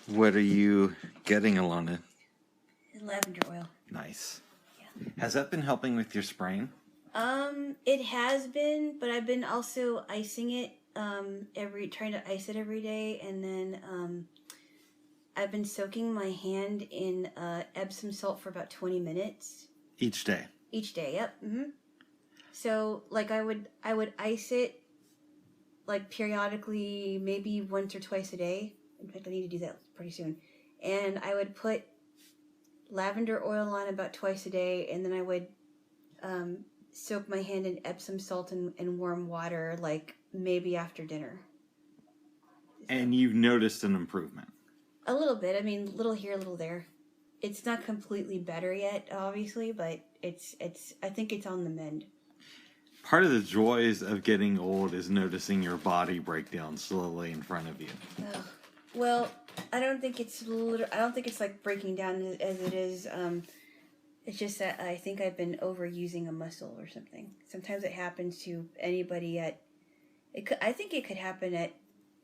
What are you getting, Alana? Lavender oil. Nice. Yeah. Has that been helping with your sprain? It has been, but I've been also icing it, trying to ice it every day, and then, I've been soaking my hand in, Epsom salt for about 20 minutes. Each day? Each day, yep. Mm-hmm. So, like, I would ice it, like, periodically, maybe once or twice a day. In fact, I need to do that pretty soon. And I would put lavender oil on about twice a day, and then I would, soak my hand in Epsom salt and warm water, like maybe after dinner. And you've noticed an improvement? A little bit. I mean, little here, little there. It's not completely better yet, obviously, but it's. I think it's on the mend. Part of the joys of getting old is noticing your body break down slowly in front of you. Well, I don't think it's like breaking down as it is. It's just that I think I've been overusing a muscle or something. Sometimes it happens to anybody I think it could happen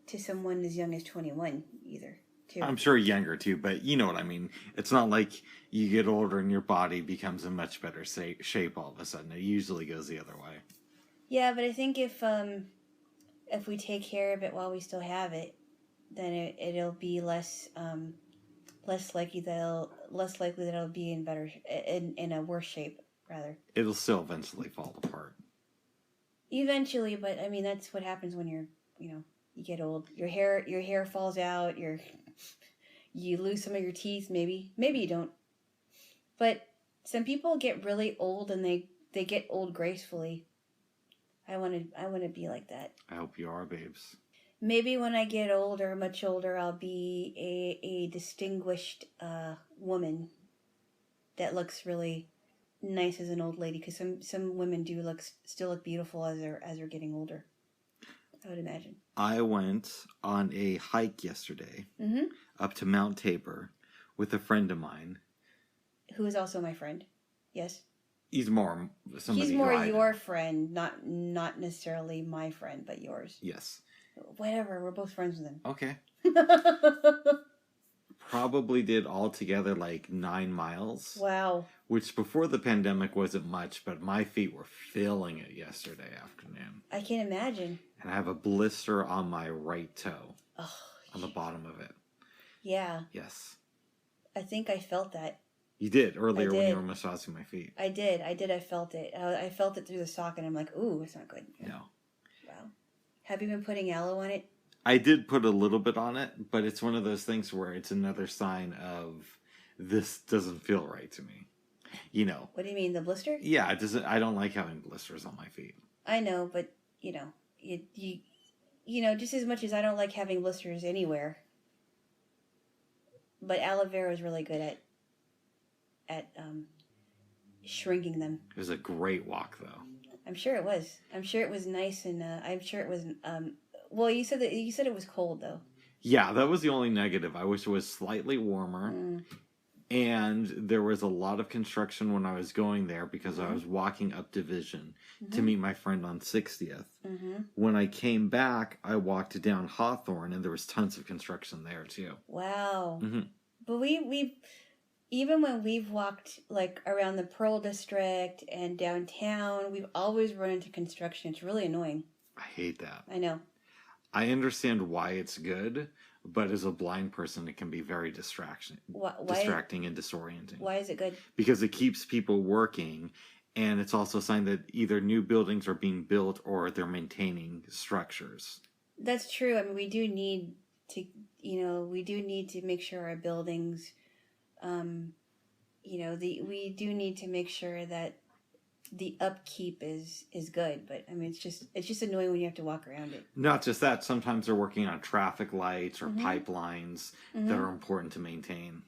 to someone as young as 21 either, too. I'm sure younger too, but you know what I mean. It's not like you get older and your body becomes in much better shape all of a sudden. It usually goes the other way. Yeah, but I think if we take care of it while we still have it, then it'll be less likely that it'll be in a worse shape, rather. It'll still eventually fall apart. Eventually, but I mean that's what happens when you get old. Your hair falls out. You lose some of your teeth. Maybe you don't. But some people get really old and they get old gracefully. I want to be like that. I hope you are, babes. Maybe when I get older, much older, I'll be a distinguished woman that looks really nice as an old lady. Because some women do still look beautiful as they're getting older. I would imagine. I went on a hike yesterday up to Mount Tabor with a friend of mine, who is also my friend. Yes. He's more your friend, not necessarily my friend, but yours. Yes. Whatever, we're both friends with him. Okay. Probably did altogether like 9 miles. Wow. Which before the pandemic wasn't much, but my feet were feeling it yesterday afternoon. I can't imagine. And I have a blister on my right toe. Oh, on the bottom of it. Yeah. Yes. I think I felt that. You did earlier when you were massaging my feet. I did. I felt it. I felt it through the sock, and I'm like, ooh, it's not good. No. Wow. Have you been putting aloe on it? I did put a little bit on it, but it's one of those things where it's another sign of this doesn't feel right to me. You know. What do you mean, the blister? Yeah, it doesn't. I don't like having blisters on my feet. I know, but you know, just as much as I don't like having blisters anywhere. But aloe vera is really good at shrinking them. It was a great walk, though. I'm sure it was. I'm sure it was nice, and I'm sure it was. Well, you said it was cold, though. Yeah, that was the only negative. I wish it was slightly warmer. And there was a lot of construction when I was going there because I was walking up Division to meet my friend on 60th. When I came back, I walked down Hawthorne, and there was tons of construction there, too. Wow. But we even when we've walked, like, around the Pearl District and downtown, we've always run into construction. It's really annoying. I hate that. I know. I understand why it's good, but as a blind person, it can be very distracting and disorienting. Why is it good? Because it keeps people working, and it's also a sign that either new buildings are being built or they're maintaining structures. That's true. I mean, we do need to make sure our buildings, we do need to make sure that the upkeep is good, but I mean it's just annoying when you have to walk around it. Not just that, sometimes they're working on traffic lights or pipelines that are important to maintain.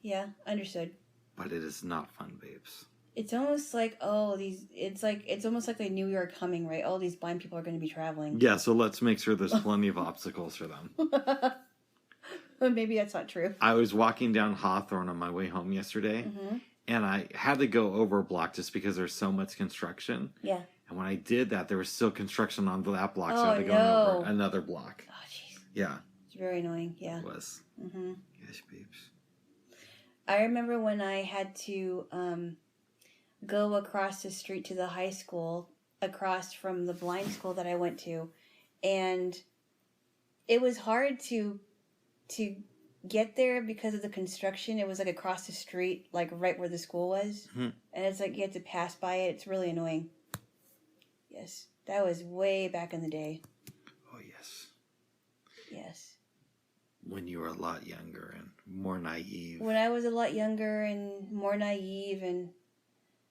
Yeah, understood. But it is not fun, babes. It's almost like it's almost like they knew we were coming, right? All these blind people are going to be traveling. Yeah, so let's make sure there's plenty of obstacles for them. Maybe that's not true. I was walking down Hawthorne on my way home yesterday. And I had to go over a block just because there's so much construction. Yeah. And when I did that, there was still construction on that block, so I had to go over another block. Oh, jeez. Yeah. It's very annoying, yeah. It was. Mm-hmm. Yes, babes. I remember when I had to go across the street to the high school, across from the blind school that I went to, and it was hard to get there because of the construction. It was like across the street, like right where the school was, and it's like you had to pass by it. It's really annoying. Yes, that was way back in the day. Oh, yes. Yes. When you were a lot younger and more naive. When I was a lot younger and more naive, and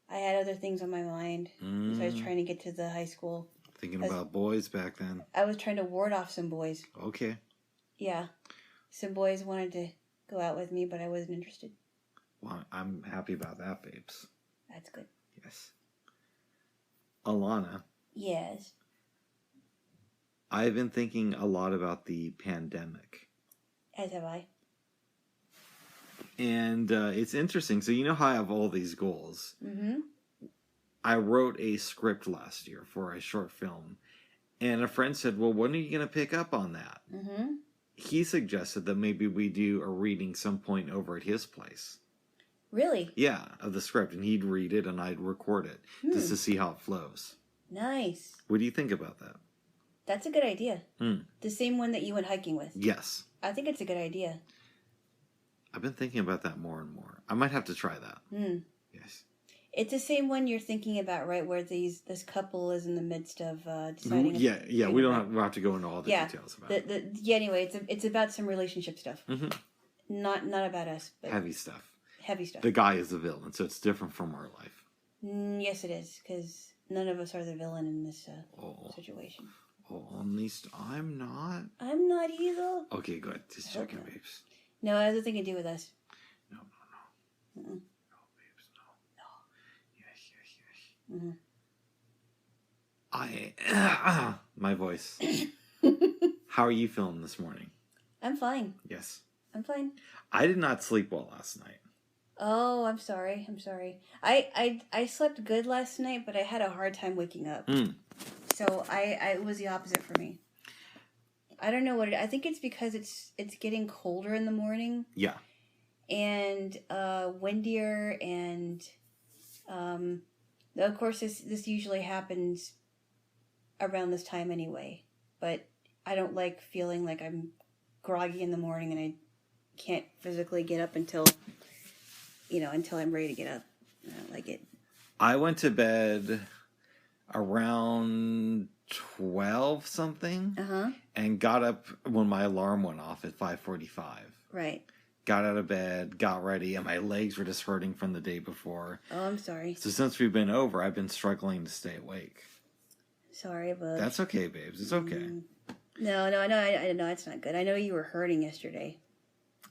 I had other things on my mind. So I was trying to get to the high school. Thinking about boys back then. I was trying to ward off some boys. Okay. Yeah. Some boys wanted to go out with me, but I wasn't interested. Well, I'm happy about that, babes. That's good. Yes. Alana. Yes. I've been thinking a lot about the pandemic. As have I. And it's interesting. So you know how I have all these goals. Mm-hmm. I wrote a script last year for a short film. And a friend said, well, when are you going to pick up on that? Mm-hmm. He suggested that maybe we do a reading some point over at his place. Really? Yeah, of the script. And he'd read it and I'd record it just to see how it flows. Nice. What do you think about that? That's a good idea. The same one that you went hiking with. Yes. I think it's a good idea. I've been thinking about that more and more. I might have to try that. Yes. It's the same one you're thinking about, right? Where this couple is in the midst of deciding. Yeah. We'll have to go into all the details about it. Anyway, it's about some relationship stuff. Not about us. But heavy stuff. Heavy stuff. The guy is the villain, so it's different from our life. Yes, it is, because none of us are the villain in this situation. Oh, at least I'm not. I'm not either. Okay, good. Just checking, babes. No, it has nothing to do with us. No. Mm-mm. No, babes, no. Mm-hmm. My voice. How are you feeling this morning? I'm fine. Yes. I'm fine. I did not sleep well last night. Oh, I'm sorry. I slept good last night, but I had a hard time waking up. So it was the opposite for me. I don't know what I think it's because it's getting colder in the morning. Yeah. And windier, and of course this usually happens around this time anyway. But I don't like feeling like I'm groggy in the morning and I can't physically get up until I'm ready to get up. I don't like it. I went to bed around 12 something and got up when my alarm went off at 5:45. Right. Got out of bed, got ready, and my legs were just hurting from the day before. Oh, I'm sorry. So since we've been over, I've been struggling to stay awake. Sorry, but that's okay, babes. It's okay. No, I know it's not good. I know you were hurting yesterday.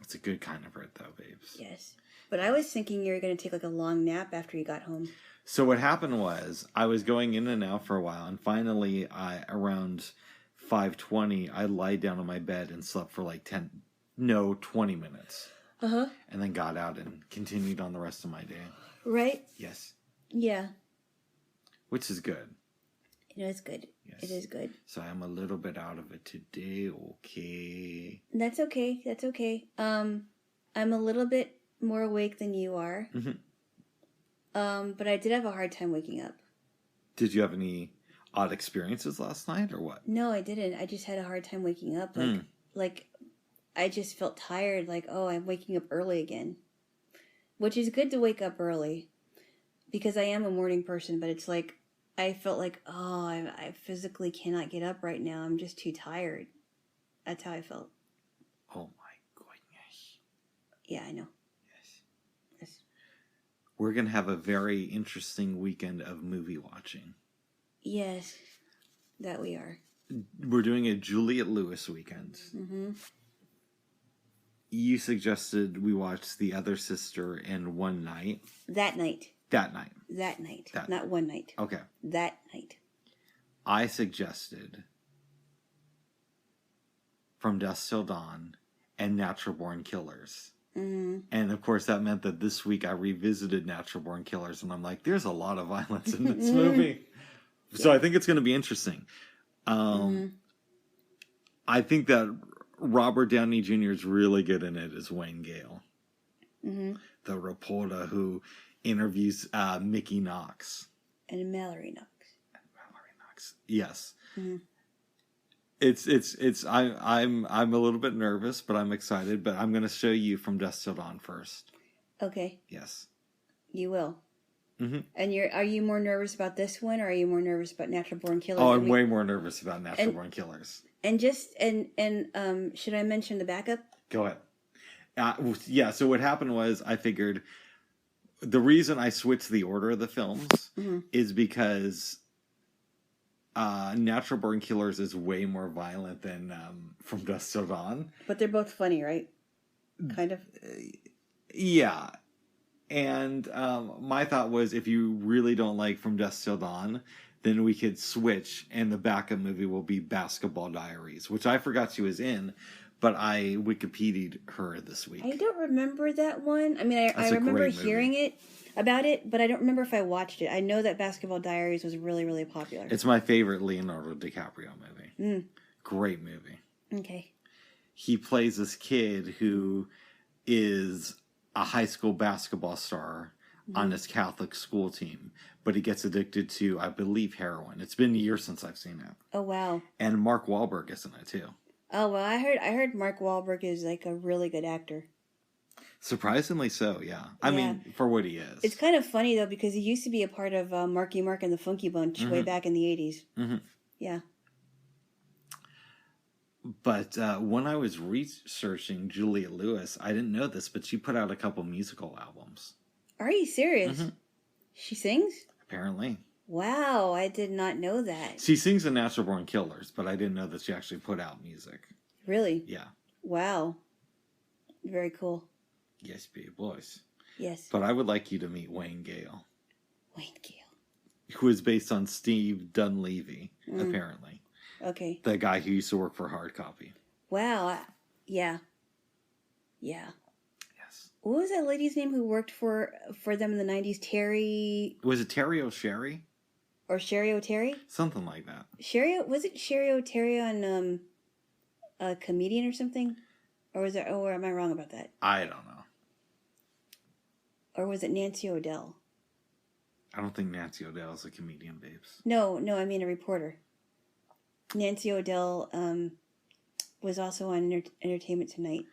It's a good kind of hurt, though, babes. Yes, but I was thinking you were going to take like a long nap after you got home. So what happened was I was going in and out for a while, and finally, around 5:20, I lied down on my bed and slept for like 20 minutes. And then got out and continued on the rest of my day. Right? Yes. Yeah. Which is good. It is good. Yes. It is good. So I'm a little bit out of it today. Okay. That's okay. That's okay. I'm a little bit more awake than you are. But I did have a hard time waking up. Did you have any odd experiences last night or what? No, I didn't. I just had a hard time waking up. Like I just felt tired. Like, oh, I'm waking up early again. Which is good to wake up early. Because I am a morning person. But it's like, I felt like, oh, I physically cannot get up right now. I'm just too tired. That's how I felt. Oh my goodness. Yeah, I know. Yes. We're going to have a very interesting weekend of movie watching. Yes, that we are. We're doing a Juliette Lewis weekend. You suggested we watch The Other Sister in one night. That night. That night. Not one night. Okay. That night. I suggested From Dusk Till Dawn and Natural Born Killers. And of course that meant that this week I revisited Natural Born Killers and I'm like, there's a lot of violence in this movie. So I think it's going to be interesting. I think that Robert Downey Jr. is really good in it as Wayne Gale, Mm-hmm. the reporter who interviews Mickey Knox. And Mallory Knox. Yes. Mm-hmm. I'm a little bit nervous, but I'm excited. But I'm going to show you From Dusk Till Dawn first. Okay. Yes. You will. Mm-hmm. And are you more nervous about this one, or are you more nervous about Natural Born Killers? Oh, I'm way more nervous about Natural Born Killers. And should I mention the backup? Go ahead. Yeah. So what happened was I figured the reason I switched the order of the films is because Natural Born Killers is way more violent than From Dusk Till Dawn. But they're both funny, right? Kind of. Yeah. And my thought was, if you really don't like From Dusk Till Dawn, then we could switch, and the backup movie will be Basketball Diaries, which I forgot she was in, but I Wikipedia'd her this week. I don't remember that one. I mean, I remember hearing about it, but I don't remember if I watched it. I know that Basketball Diaries was really, really popular. It's my favorite Leonardo DiCaprio movie. Great movie. Okay. He plays this kid who is a high school basketball star on his Catholic school team, but he gets addicted to, I believe, heroin. It's been years since I've seen it. Oh, wow. And Mark Wahlberg is in it too. Oh, well, I heard Mark Wahlberg is like a really good actor. Surprisingly so, yeah. I mean, for what he is. It's kind of funny though, because he used to be a part of Marky Mark and the Funky Bunch way back in the 80s. Mm-hmm. Yeah. But when I was researching Juliette Lewis, I didn't know this, but she put out a couple musical albums. Are you serious? Mm-hmm. She sings? Apparently. Wow, I did not know that. She sings in Natural Born Killers, but I didn't know that she actually put out music. Really? Yeah. Wow. Very cool. Yes, big boys. Yes. But I would like you to meet Wayne Gale. Wayne Gale. Who is based on Steve Dunleavy, apparently. Okay. The guy who used to work for Hard Copy. Wow. Yeah. Yeah. Yes. What was that lady's name who worked for them in the 90s? Terry... Was it Terry O'Sherry? Or Sherry O'Terry? Something like that. Was it Sherry O'Terry on a comedian or something? Or was it... Or am I wrong about that? I don't know. Or was it Nancy O'Dell? I don't think Nancy O'Dell is a comedian, babes. No, I mean a reporter. Nancy O'Dell was also on Entertainment Tonight.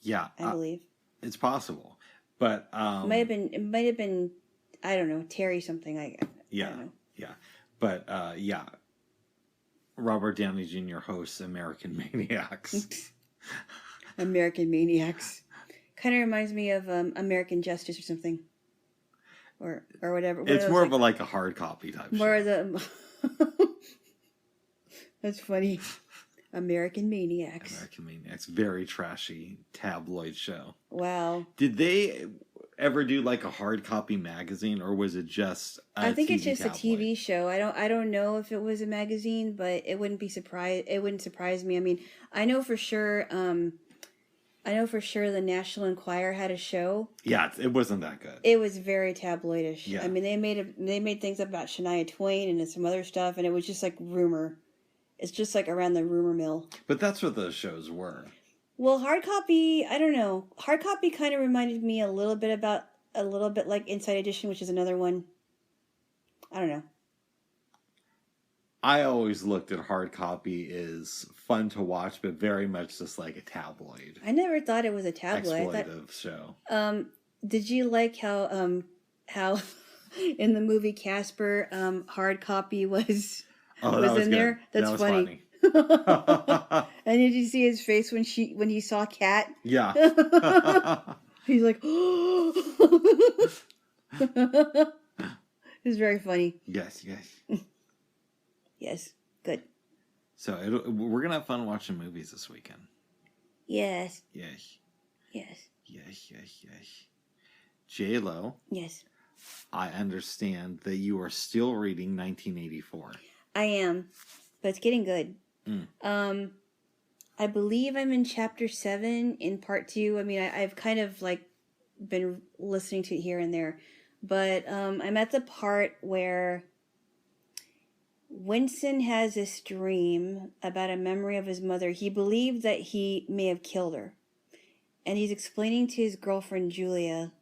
Yeah, I believe it's possible, but it might have been I don't know, Terry something. I don't know. Yeah, but Robert Downey Jr. hosts American Maniacs. American Maniacs kind of reminds me of American Justice or something, or whatever. It's more of a Hard Copy type. More show. of the. That's funny. American Maniacs. American Maniacs. Very trashy tabloid show. Wow. Did they ever do a Hard Copy magazine, or was it just I think TV it's just tabloid? a TV show. I don't know if it was a magazine, but it wouldn't surprise me. I mean, I know for sure the National Enquirer had a show. Yeah, it wasn't that good. It was very tabloidish. Yeah. I mean, they made things up about Shania Twain and some other stuff, and it was just rumor. It's just around the rumor mill. But that's what those shows were. Well, Hard Copy, I don't know. Hard Copy kind of reminded me a little bit like Inside Edition, which is another one. I don't know. I always looked at Hard Copy as fun to watch, but very much just like a tabloid. I never thought it was a tabloid. Exploitive show. Did you like how in the movie Casper, Hard Copy was in there? That's that was funny. And did you see his face when he saw Kat? Yeah. He's like, it's very funny. Yes. Yes, good. So we're gonna have fun watching movies this weekend. Yes. Yes. Yes. Jaylo. Yes. I understand that you are still reading 1984. I am, but it's getting good. I believe I'm in chapter 7 in part 2. I mean, I've kind of been listening to it here and there, but I'm at the part where Winston has this dream about a memory of his mother. He believed that he may have killed her. And he's explaining to his girlfriend, Julia,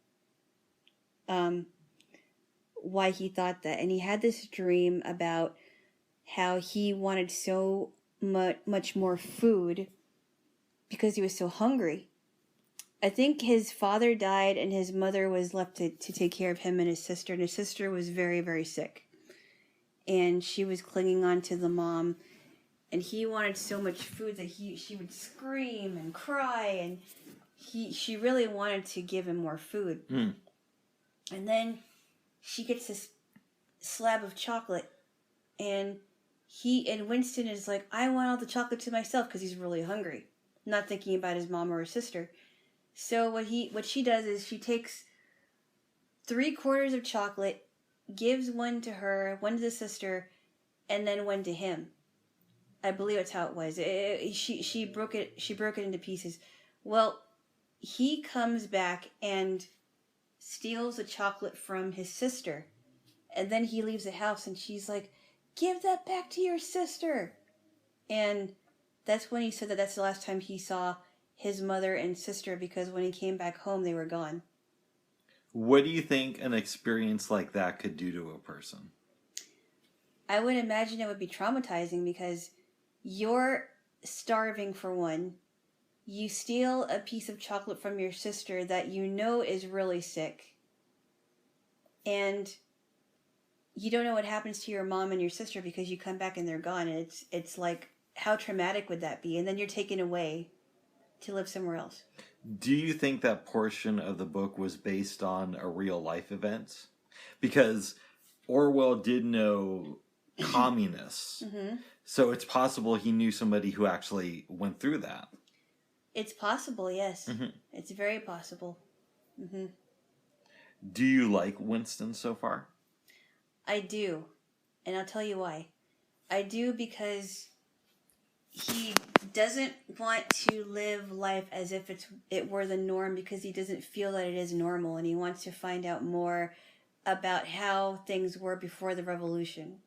why he thought that. And he had this dream about how he wanted so much more food because he was so hungry. I think his father died and his mother was left to take care of him and his sister was very, very sick. And she was clinging on to the mom, and he wanted so much food that she would scream and cry, and she really wanted to give him more food. And then she gets this slab of chocolate, and Winston is like, I want all the chocolate to myself because he's really hungry, not thinking about his mom or his sister. So what she does is she takes 3/4 of chocolate, gives one to her, one to the sister, and then one to him. I believe that's how it was. She broke it into pieces. Well, he comes back and steals the chocolate from his sister, and then he leaves the house, and she's like, "Give that back to your sister." And that's when he said that that's the last time he saw his mother and sister, because when he came back home, they were gone. What do you think an experience like that could do to a person? I would imagine it would be traumatizing because you're starving for one. You steal a piece of chocolate from your sister that you know is really sick. And you don't know what happens to your mom and your sister because you come back and they're gone. And it's like, how traumatic would that be? And then you're taken away to live somewhere else. Do you think that portion of the book was based on a real life event? Because Orwell did know communists. So it's possible he knew somebody who actually went through that. It's possible, yes. It's very possible. Do you like Winston so far? I do. And I'll tell you why. I do because he doesn't want to live life as if it were the norm, because he doesn't feel that it is normal, and he wants to find out more about how things were before the revolution.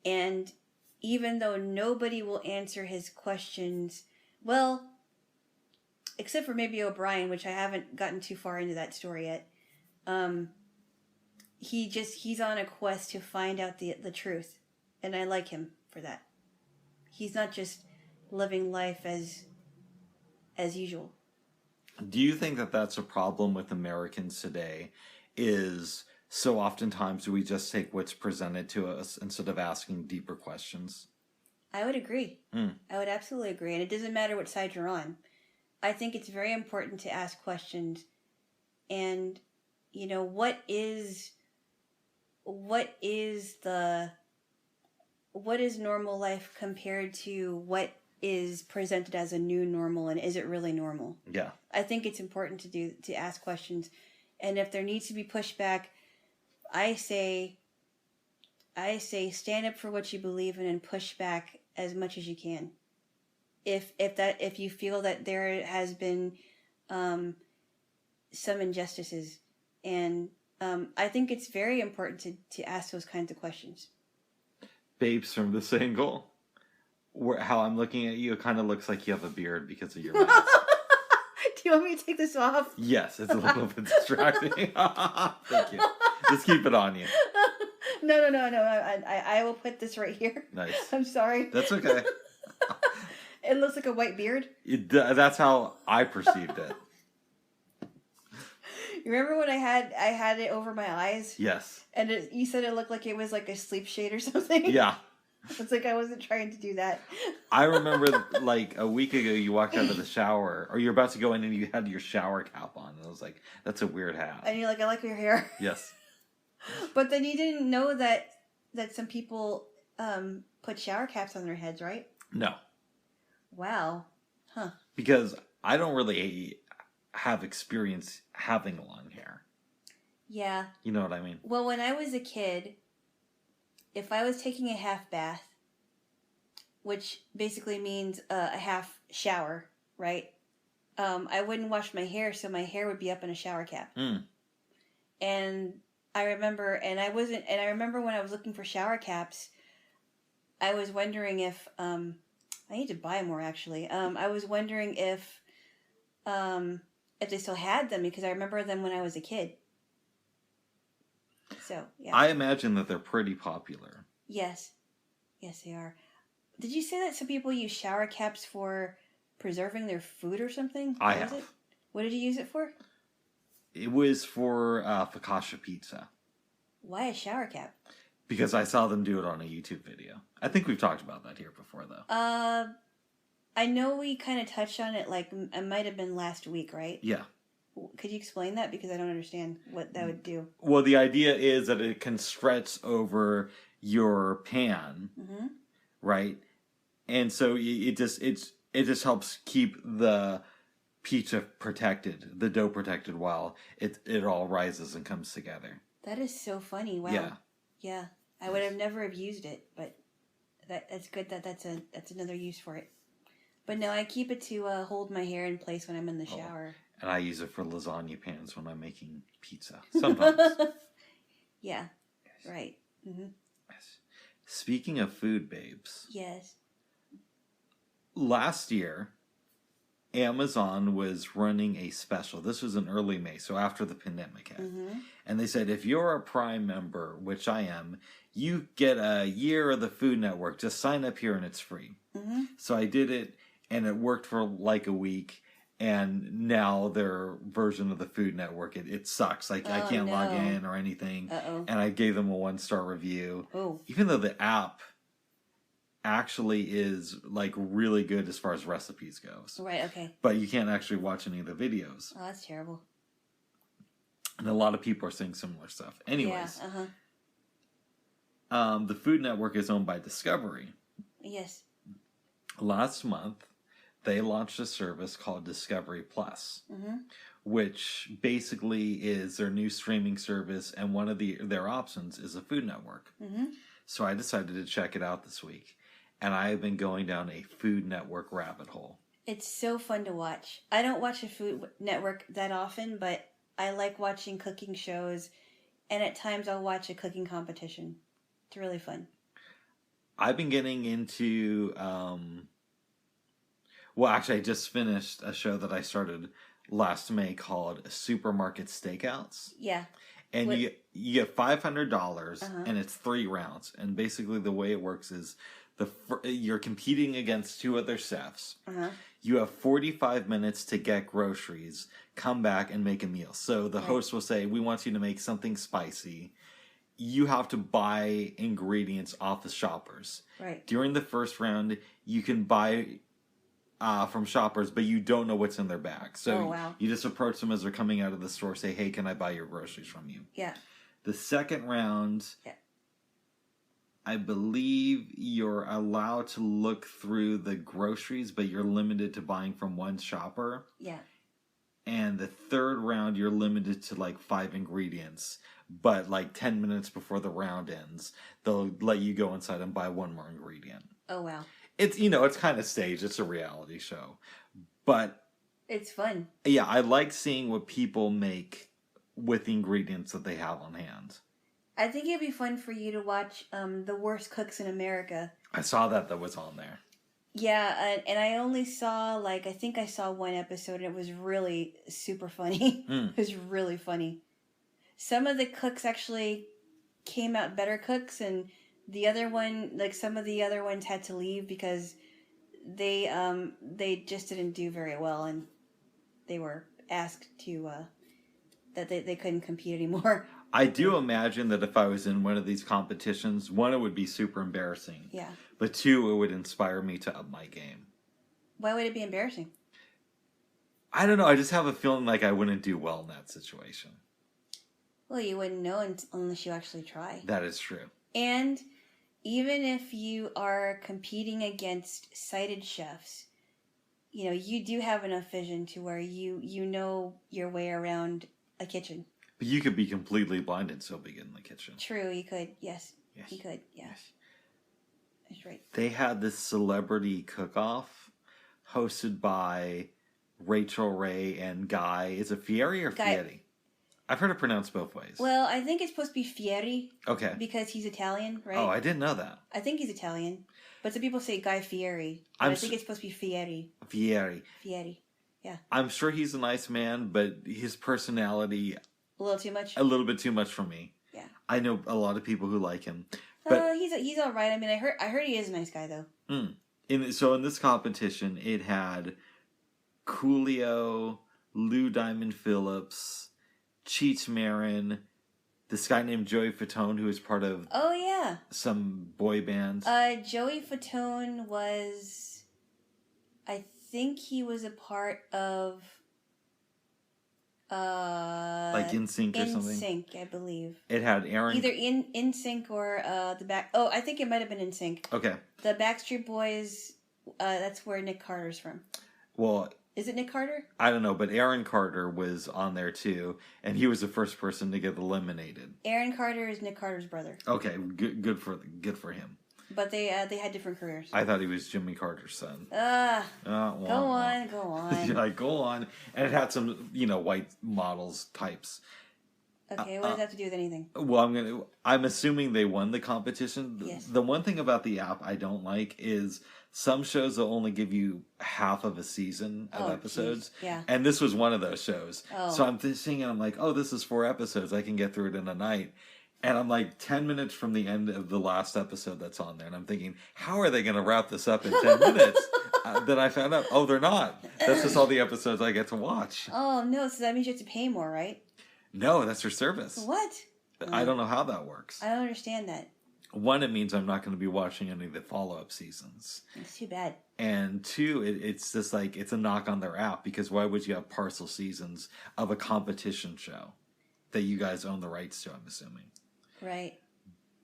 And even though nobody will answer his questions, well, except for maybe O'Brien, which I haven't gotten too far into that story yet, he's on a quest to find out the truth, and I like him for that. He's not just living life as usual. Do you think that that's a problem with Americans today? Is so oftentimes we just take what's presented to us instead of asking deeper questions? I would agree. I would absolutely agree. And it doesn't matter what side you're on. I think it's very important to ask questions. And, you know, what is normal life compared to what is presented as a new normal, and is it really normal? Yeah. I think it's important to ask questions. And if there needs to be pushback, I say stand up for what you believe in and push back as much as you can. If you feel that there has been some injustices, and I think it's very important to ask those kinds of questions. Babes, from this angle, how I'm looking at you, it kind of looks like you have a beard because of your mask. Do you want me to take this off? Yes, it's a little bit distracting. Thank you. Just keep it on you. No. I will put this right here. Nice. I'm sorry. That's okay. It looks like a white beard. That's how I perceived it. You remember when I had it over my eyes? Yes. And you said it looked like it was like a sleep shade or something? Yeah. It's like I wasn't trying to do that. I remember like a week ago you walked out of the shower, or you're about to go in and you had your shower cap on. And I was like, that's a weird hat. And you're like, I like your hair. Yes. But then you didn't know that some people put shower caps on their heads, right? No. Wow. Huh. Because I don't really have experience having long hair. Yeah. You know what I mean? Well, when I was a kid, if I was taking a half bath, which basically means a half shower, right? I wouldn't wash my hair, so my hair would be up in a shower cap. And I remember when I was looking for shower caps, I was wondering if I need to buy more actually. I was wondering if they still had them because I remember them when I was a kid. So yeah. I imagine that they're pretty popular. Yes, yes they are. Did you say that some people use shower caps for preserving their food or something? I what have. Was it? What did you use it for? It was for focaccia pizza. Why a shower cap? Because I saw them do it on a YouTube video. I think we've talked about that here before, though. I know we kind of touched on it, like, it might have been last week, right? Yeah. Could you explain that? Because I don't understand what that would do. Well, the idea is that it can stretch over your pan, right? And so it just helps keep the pizza protected, the dough protected, while it all rises and comes together. That is so funny. Wow. Yeah. Yeah. I would have never have used it, but that's good that's another use for it. But no, I keep it to hold my hair in place when I'm in the shower. And I use it for lasagna pans when I'm making pizza. Sometimes. Yeah. Yes. Right. Mm-hmm. Yes. Speaking of food, babes. Yes. Last year, Amazon was running a special. This was in early May, so after the pandemic hit. And they said, if you're a Prime member, which I am, you get a year of the Food Network. Just sign up here and it's free. So I did it, and it worked for like a week. And now their version of the Food Network, it sucks. Like, I can't log in or anything. And I gave them a 1-star review. Even though the app actually is like really good as far as recipes goes. Right, okay. But you can't actually watch any of the videos. Oh, that's terrible. And a lot of people are saying similar stuff. Anyways. Yeah, the Food Network is owned by Discovery. Yes. Last month, they launched a service called Discovery Plus, which basically is their new streaming service, and one of their options is a Food Network. So I decided to check it out this week, and I have been going down a Food Network rabbit hole. It's so fun to watch. I don't watch a Food Network that often, but I like watching cooking shows, and at times I'll watch a cooking competition. It's really fun. I've been getting into... Well, actually, I just finished a show that I started last May called Supermarket Stakeouts. Yeah. And you get $500, and it's 3 rounds. And basically the way it works is you're competing against 2 other chefs. You have 45 minutes to get groceries, come back, and make a meal. So the host will say, we want you to make something spicy. You have to buy ingredients off the shoppers. Right. During the first round, you can buy... from shoppers, but you don't know what's in their bag. So you just approach them as they're coming out of the store, say, hey, can I buy your groceries from you? Yeah. The second round, I believe you're allowed to look through the groceries, but you're limited to buying from one shopper. Yeah. And the third round, you're limited to like 5 ingredients, but like 10 minutes before the round ends, they'll let you go inside and buy 1 more ingredient. Oh, wow. It's, it's kind of staged. It's a reality show. But... it's fun. Yeah, I like seeing what people make with the ingredients that they have on hand. I think it'd be fun for you to watch The Worst Cooks in America. I saw that was on there. Yeah, and I only saw, I think I saw 1 episode, and it was really super funny. It was really funny. Some of the cooks actually came out better cooks, and... the other one, some of the other ones had to leave because they just didn't do very well, and they were asked to that they couldn't compete anymore. I do imagine that if I was in one of these competitions, 1, it would be super embarrassing. Yeah. But 2, it would inspire me to up my game. Why would it be embarrassing? I don't know. I just have a feeling like I wouldn't do well in that situation. Well, you wouldn't know unless you actually try. That is true. And even if you are competing against sighted chefs, you do have enough vision to where you know your way around a kitchen. But you could be completely blind and still be in the kitchen. True, you could. Yes. You could. Yeah. Yes. That's right. They had this celebrity cook-off hosted by Rachel Ray and Guy. Is it Fieri or Fieri? I've heard it pronounced both ways. Well, I think it's supposed to be Fieri. Okay. Because he's Italian, right? Oh, I didn't know that. I think he's Italian. But some people say Guy Fieri. But I think it's supposed to be Fieri. Fieri. Yeah. I'm sure he's a nice man, but his personality... A little too much? A little bit too much for me. Yeah. I know a lot of people who like him. But he's all right. I mean, I heard he is a nice guy, though. So in this competition, it had Coolio, Lou Diamond Phillips, Cheech Marin, this guy named Joey Fatone, who is part of some boy bands. Joey Fatone was... I think he was a part of... like NSYNC or something? NSYNC, I believe. It had Aaron... Either NSYNC or the back... Oh, I think it might have been NSYNC. Okay. The Backstreet Boys, that's where Nick Carter's from. Well... Is it Nick Carter? I don't know, but Aaron Carter was on there too, and he was the first person to get eliminated. Aaron Carter is Nick Carter's brother. Okay, good for him. But they had different careers. I thought he was Jimmy Carter's son. Go on. Yeah, go on. And it had some, white models types. Okay, what does that have to do with anything? Well, I'm assuming they won the competition. Yes. The one thing about the app I don't like is some shows will only give you half of a season of episodes. Geez. Yeah. And this was one of those shows. Oh. So I'm thinking, I'm like, oh, this is 4 episodes. I can get through it in a night. And I'm like 10 minutes from the end of the last episode that's on there. And I'm thinking, how are they going to wrap this up in 10 minutes? Then I found out, oh, they're not. That's just all the episodes I get to watch. Oh, no. So that means you have to pay more, right? No, that's their service. What? I don't know how that works. I don't understand that. One, it means I'm not going to be watching any of the follow-up seasons. It's too bad. And 2, it's just like, it's a knock on their app, because why would you have partial seasons of a competition show that you guys own the rights to, I'm assuming. Right.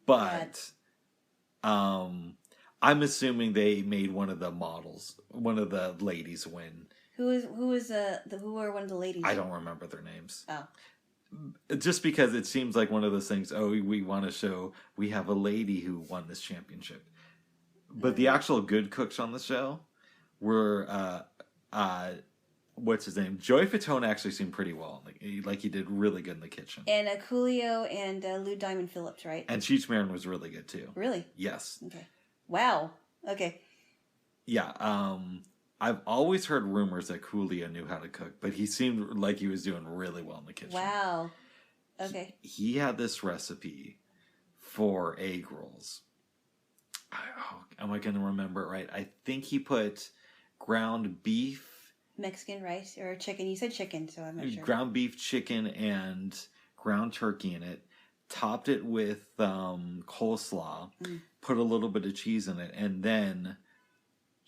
But, I'm assuming they made one of the models, one of the ladies win. Who were one of the ladies? I don't remember their names. Oh. Just because it seems like one of those things, we want to show we have a lady who won this championship. But the actual good cooks on the show were, what's his name? Joey Fatone actually seemed pretty well. Like he did really good in the kitchen. And Coolio and Lou Diamond Phillips, right? And Cheech Marin was really good too. Really? Yes. Okay. Wow. Okay. Yeah. I've always heard rumors that Coolio knew how to cook, but he seemed like he was doing really well in the kitchen. Wow. Okay. He had this recipe for egg rolls. Am I going to remember it right? I think he put ground beef... Mexican rice or chicken. You said chicken, so I'm not sure. Ground beef, chicken, and ground turkey in it. Topped it with coleslaw. Put a little bit of cheese in it, and then...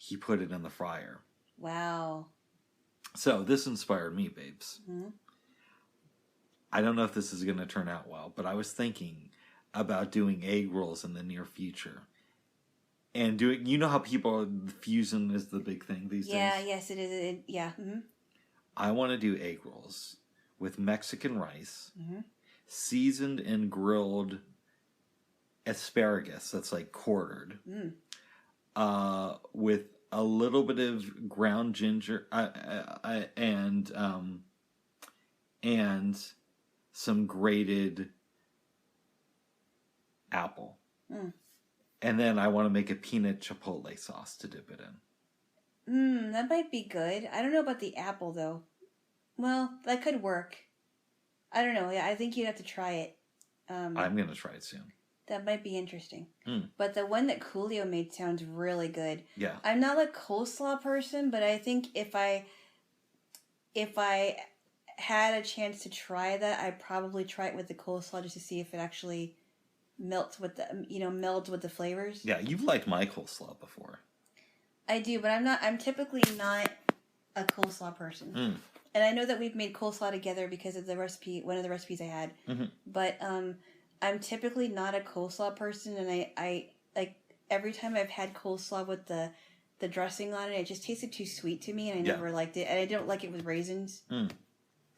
he put it in the fryer. Wow. So this inspired me, babes. Mm-hmm. I don't know if this is going to turn out well, but I was thinking about doing egg rolls in the near future. And doing, how fusion is the big thing these days? Yeah, yes, it is. Yeah. Mm-hmm. I want to do egg rolls with Mexican rice, seasoned and grilled asparagus that's like quartered. With a little bit of ground ginger and some grated apple. And then I want to make a peanut chipotle sauce to dip it in. That might be good. I don't know about the apple, though. Well, that could work. I don't know. I think you'd have to try it. I'm going to try it soon. That might be interesting. But the one that Coolio made sounds really good. Yeah. I'm not a coleslaw person, but I think if I had a chance to try that, I'd probably try it with the coleslaw just to see if it actually melds with the flavors. Yeah, you've liked my coleslaw before. I do, but I'm typically not a coleslaw person. And I know that we've made coleslaw together because of the recipe, one of the recipes I had. But I'm typically not a coleslaw person, and I like every time I've had coleslaw with the dressing on it just tasted too sweet to me, and I never liked it. And I don't like it with raisins.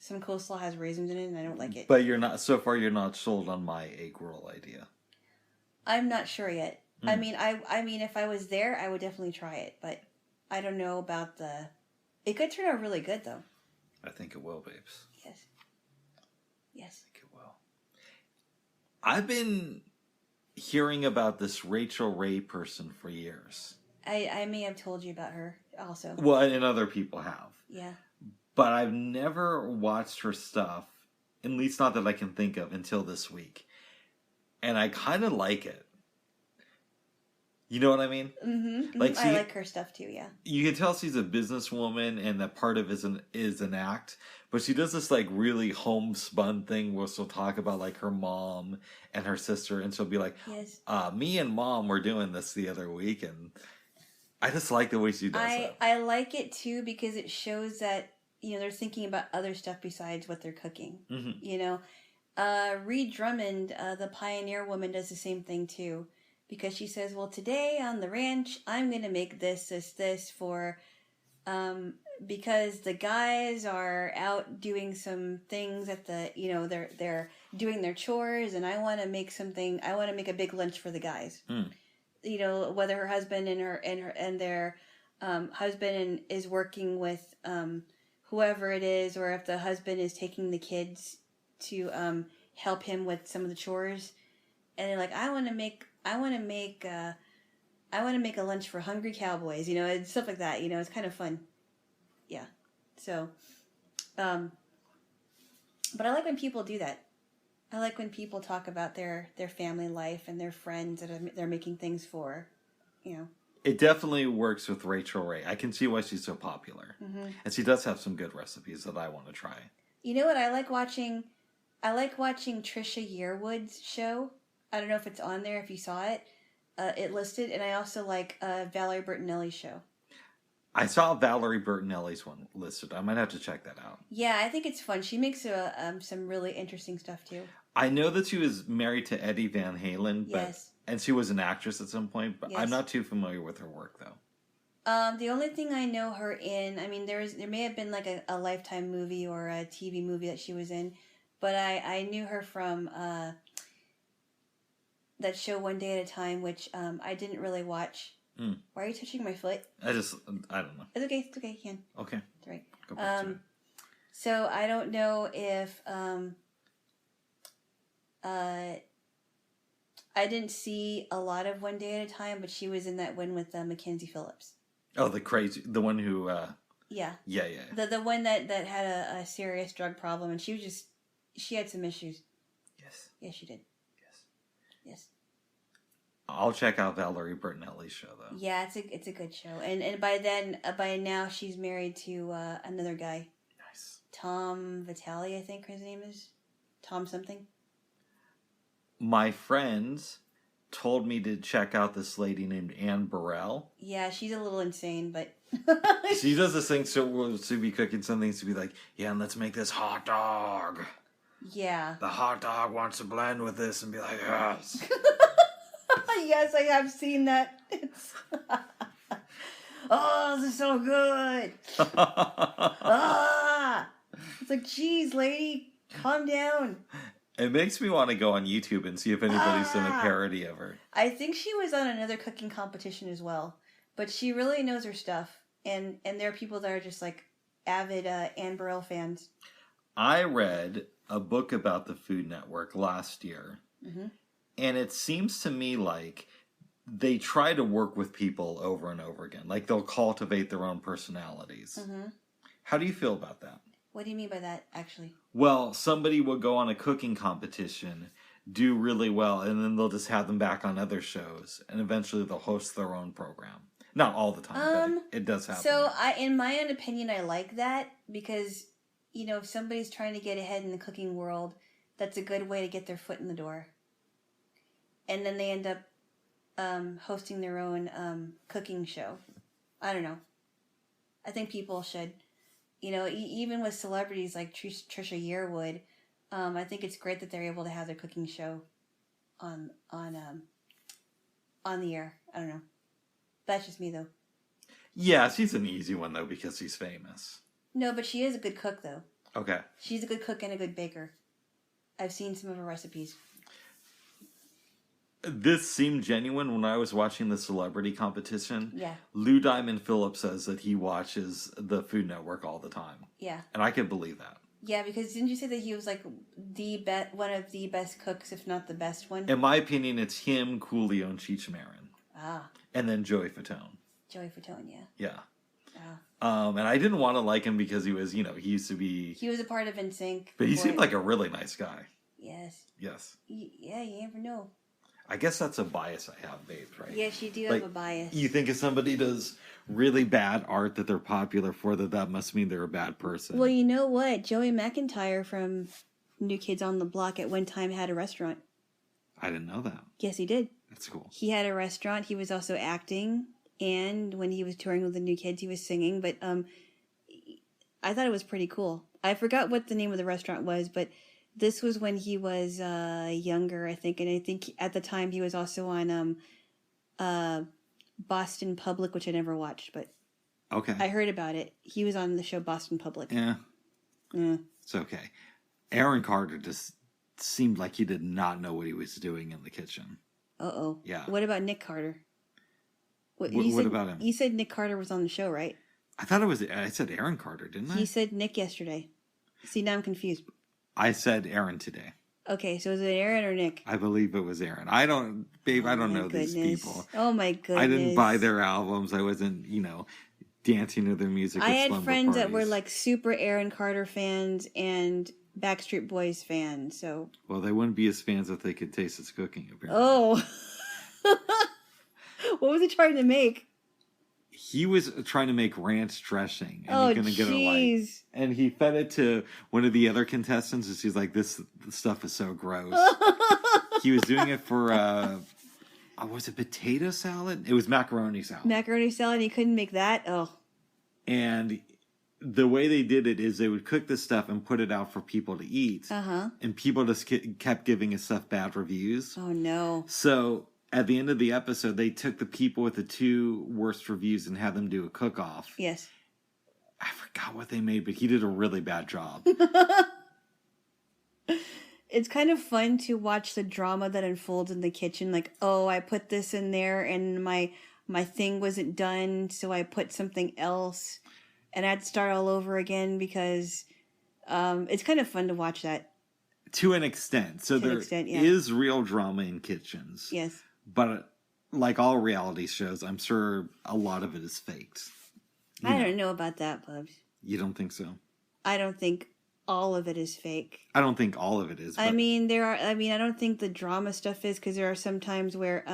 Some coleslaw has raisins in it, and I don't like it. But you're not sold on my egg roll idea. I'm not sure yet. I mean, if I was there, I would definitely try it, but I don't know about it could turn out really good, though. I think it will, babes. Yes. Yes. I think it will. I've been hearing about this Rachel Ray person for years. I may have told you about her also. Well, and other people have. Yeah. But I've never watched her stuff, at least not that I can think of, until this week. And I kind of like it. You know what I mean? Mm-hmm. Like I like her stuff too, yeah. You can tell she's a businesswoman and that part of it is an act. But she does this like really homespun thing where she'll talk about like her mom and her sister. And she'll be like, yes. Me and mom were doing this the other week. And I just like the way she does it. I like it too because it shows that, they're thinking about other stuff besides what they're cooking. Mm-hmm. Reed Drummond, the pioneer woman, does the same thing too. Because she says, well, today on the ranch, I'm going to make this for, because the guys are out doing some things at the, they're doing their chores, and I want to make a big lunch for the guys. Mm. Whether her husband and their husband is working with whoever it is, or if the husband is taking the kids to help him with some of the chores, and they're like, I want to make a lunch for hungry cowboys, and stuff like that. It's kind of fun. Yeah. So, but I like when people do that. I like when people talk about their family life and their friends that they're making things for, It definitely works with Rachel Ray. I can see why she's so popular. Mm-hmm. And she does have some good recipes that I want to try. You know what I like watching? I like watching Trisha Yearwood's show. I don't know if it's on there, if you saw it. It listed. And I also like Valerie Bertinelli's show. I saw Valerie Bertinelli's one listed. I might have to check that out. Yeah, I think it's fun. She makes some really interesting stuff, too. I know that she was married to Eddie Van Halen. Yes. And she was an actress at some point. But yes. I'm not too familiar with her work, though. The only thing I know her in, there may have been like a Lifetime movie or a TV movie that she was in. But I knew her from... that show One Day at a Time, which I didn't really watch. Mm. Why are you touching my foot? I don't know. It's okay, you can. Okay. It's all right. Go back to it. So I don't know if I didn't see a lot of One Day at a Time, but she was in that one with Mackenzie Phillips. Oh, the one who... Yeah. Yeah. The one that had a serious drug problem, and she had some issues. Yes. Yes, she did. Yes. I'll check out Valerie Bertinelli's show though. Yeah, it's a good show, and by now she's married to another guy. Nice. Tom Vitale, I think his name is. Tom something. My friends told me to check out this lady named Anne Burrell. Yeah, she's a little insane, but she does this thing. So she'll be cooking something to be like, yeah, and let's make this hot dog. Yeah. The hot dog wants to blend with this and be like, yes. Yes, I have seen that. It's oh, this is so good. It's like, geez, lady, calm down. It makes me want to go on YouTube and see if anybody's done a parody of her. I think she was on another cooking competition as well. But she really knows her stuff. And there are people that are just like avid Anne Burrell fans. I read a book about the Food Network last year. Mm-hmm. And it seems to me like they try to work with people over and over again. Like they'll cultivate their own personalities. Mm-hmm. How do you feel about that? What do you mean by that, actually? Well, somebody will go on a cooking competition, do really well, and then they'll just have them back on other shows. And eventually they'll host their own program. Not all the time, but it does happen. So, in my own opinion, I like that because, if somebody's trying to get ahead in the cooking world, that's a good way to get their foot in the door. And then they end up hosting their own cooking show. I don't know. I think people should, even with celebrities like Trisha Yearwood, I think it's great that they're able to have their cooking show on the air. I don't know. That's just me, though. Yeah, she's an easy one, though, because she's famous. No, but she is a good cook, though. Okay. She's a good cook and a good baker. I've seen some of her recipes. This seemed genuine when I was watching the celebrity competition. Yeah. Lou Diamond Phillips says that he watches the Food Network all the time. Yeah. And I could believe that. Yeah, because didn't you say that he was like one of the best cooks, if not the best one. In my opinion, it's him, Coolio, and Cheech Marin. Ah. And then Joey Fatone. Joey Fatone, yeah. Yeah. Ah. And I didn't want to like him because he was, he used to be... He was a part of NSYNC. But he seemed like a really nice guy. Yes. Yes. Yeah, you never know. I guess that's a bias I have, babes, right? Yes, you do have a bias. You think if somebody does really bad art that they're popular for, that must mean they're a bad person. Well, you know what? Joey McIntyre from New Kids on the Block at one time had a restaurant. I didn't know that. Yes, he did. That's cool. He had a restaurant. He was also acting. And when he was touring with the New Kids, he was singing. But I thought it was pretty cool. I forgot what the name of the restaurant was, but this was when he was younger, I think. And I think at the time he was also on Boston Public, which I never watched, but okay, I heard about it. He was on the show Boston Public. Yeah. It's okay. Aaron Carter just seemed like he did not know what he was doing in the kitchen. Uh-oh. Yeah. What about Nick Carter? What about him? You said Nick Carter was on the show, right? I said Aaron Carter, didn't I? He said Nick yesterday. See, now I'm confused. I said Aaron today. Okay, so is it Aaron or Nick? I believe it was Aaron. I don't know these people. Oh my goodness. I didn't buy their albums. I wasn't, dancing to their music. I had friends that were like super Aaron Carter fans and Backstreet Boys fans, so. Well, they wouldn't be as fans if they could taste his cooking, apparently. Oh. What was he trying to make? He was trying to make ranch dressing. And oh, jeez. And he fed it to one of the other contestants, and she's like, this stuff is so gross. He was doing it for, was it potato salad? It was macaroni salad. Macaroni salad, he couldn't make that? Oh. And the way they did it is they would cook this stuff and put it out for people to eat. Uh-huh. And people just kept giving his stuff bad reviews. Oh, no. So at the end of the episode, they took the people with the 2 worst reviews and had them do a cook-off. Yes. I forgot what they made, but he did a really bad job. It's kind of fun to watch the drama that unfolds in the kitchen. Like, oh, I put this in there and my thing wasn't done, so I put something else. And I had to start all over again because it's kind of fun to watch that. To an extent. So there is real drama in kitchens. Yes. But like all reality shows, I'm sure a lot of it is faked. I don't know about that, Bubs. You don't think so? I don't think all of it is fake. I don't think all of it is. But... I don't think the drama stuff is, because there are some times where,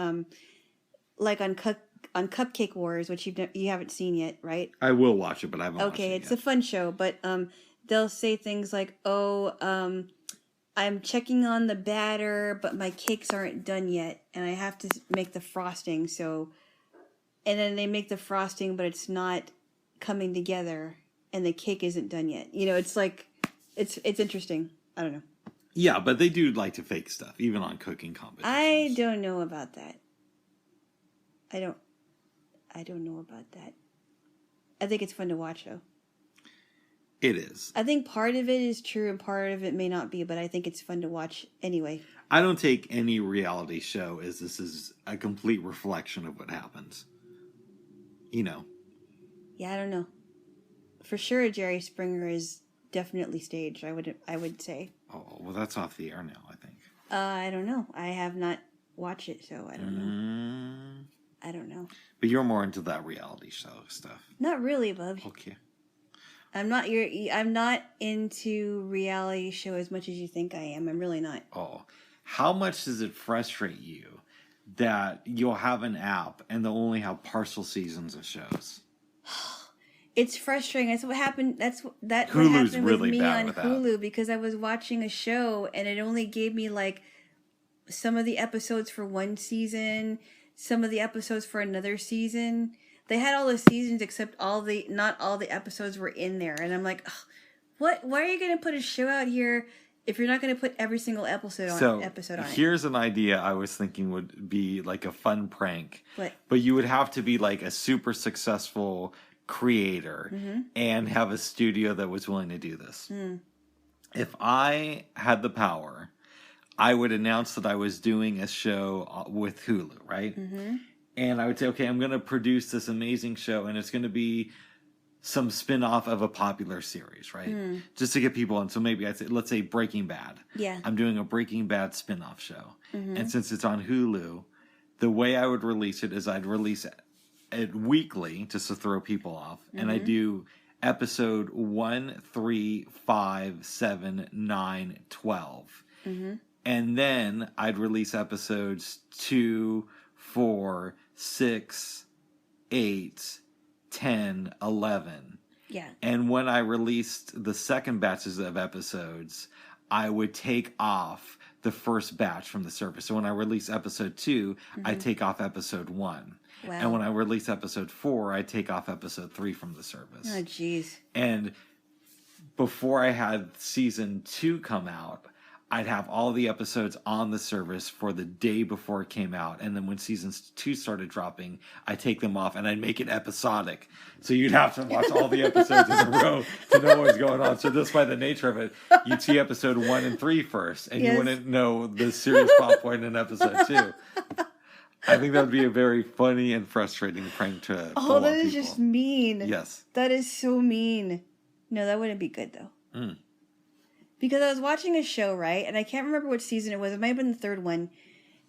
like on Cupcake Wars, which you haven't seen yet, right? I will watch it, but I haven't watched it yet. Okay, it's a fun show, but they'll say things like, I'm checking on the batter, but my cakes aren't done yet, and I have to make the frosting, so... And then they make the frosting, but it's not coming together, and the cake isn't done yet. It's like... It's interesting. I don't know. Yeah, but they do like to fake stuff, even on cooking competitions. I don't know about that. I don't know about that. I think it's fun to watch, though. It is. I think part of it is true and part of it may not be, but I think it's fun to watch anyway. I don't take any reality show as this is a complete reflection of what happens. Yeah, I don't know. For sure, Jerry Springer is definitely staged, I would say. Oh, well, that's off the air now, I think. I don't know. I have not watched it, so I don't know. I don't know. But you're more into that reality show stuff. Not really, Bub. Okay. I'm not into reality show as much as you think I am. I'm really not. Oh. How much does it frustrate you that you'll have an app and they'll only have partial seasons of shows? It's frustrating. That's what happened. What happened really with me bad on with Hulu that. Because I was watching a show and it only gave me like some of the episodes for one season, some of the episodes for another season. They had all the seasons except not all the episodes were in there, and I'm like, what? Why are you going to put a show out here if you're not going to put every single episode on it? Here's an idea I was thinking would be like a fun prank, but you would have to be like a super successful creator and have a studio that was willing to do this. If I had the power, I would announce that I was doing a show with Hulu, right? And I would say, okay, I'm going to produce this amazing show, and it's going to be some spin-off of a popular series, right? Just to get people in. So maybe let's say Breaking Bad. Yeah. I'm doing a Breaking Bad spin-off show. And since it's on Hulu, the way I would release it is I'd release it weekly just to throw people off. And I do episode 1, 3, 5, 7, 9, 12. And then I'd release episodes 2, 4, 6, 8, 10, 11. Yeah. And when I released the second batches of episodes, I would take off the first batch from the service. So when I release episode 2, I take off episode 1. Wow. And when I release episode 4, I take off episode 3 from the service. Oh, jeez. And before I had season 2 come out, I'd have all the episodes on the service for the day before it came out. And then when season 2 started dropping, I'd take them off and I'd make it episodic. So you'd have to watch all the episodes in a row to know what's going on. So just by the nature of it, you'd see episode 1 and 3 first, and you wouldn't know the serious plot point in episode 2. I think that would be a very funny and frustrating prank to pull on that is people. just mean. Yes. That is so mean. No, that wouldn't be good, though. Because I was watching a show, right? And I can't remember which season it was. It might have been the third one.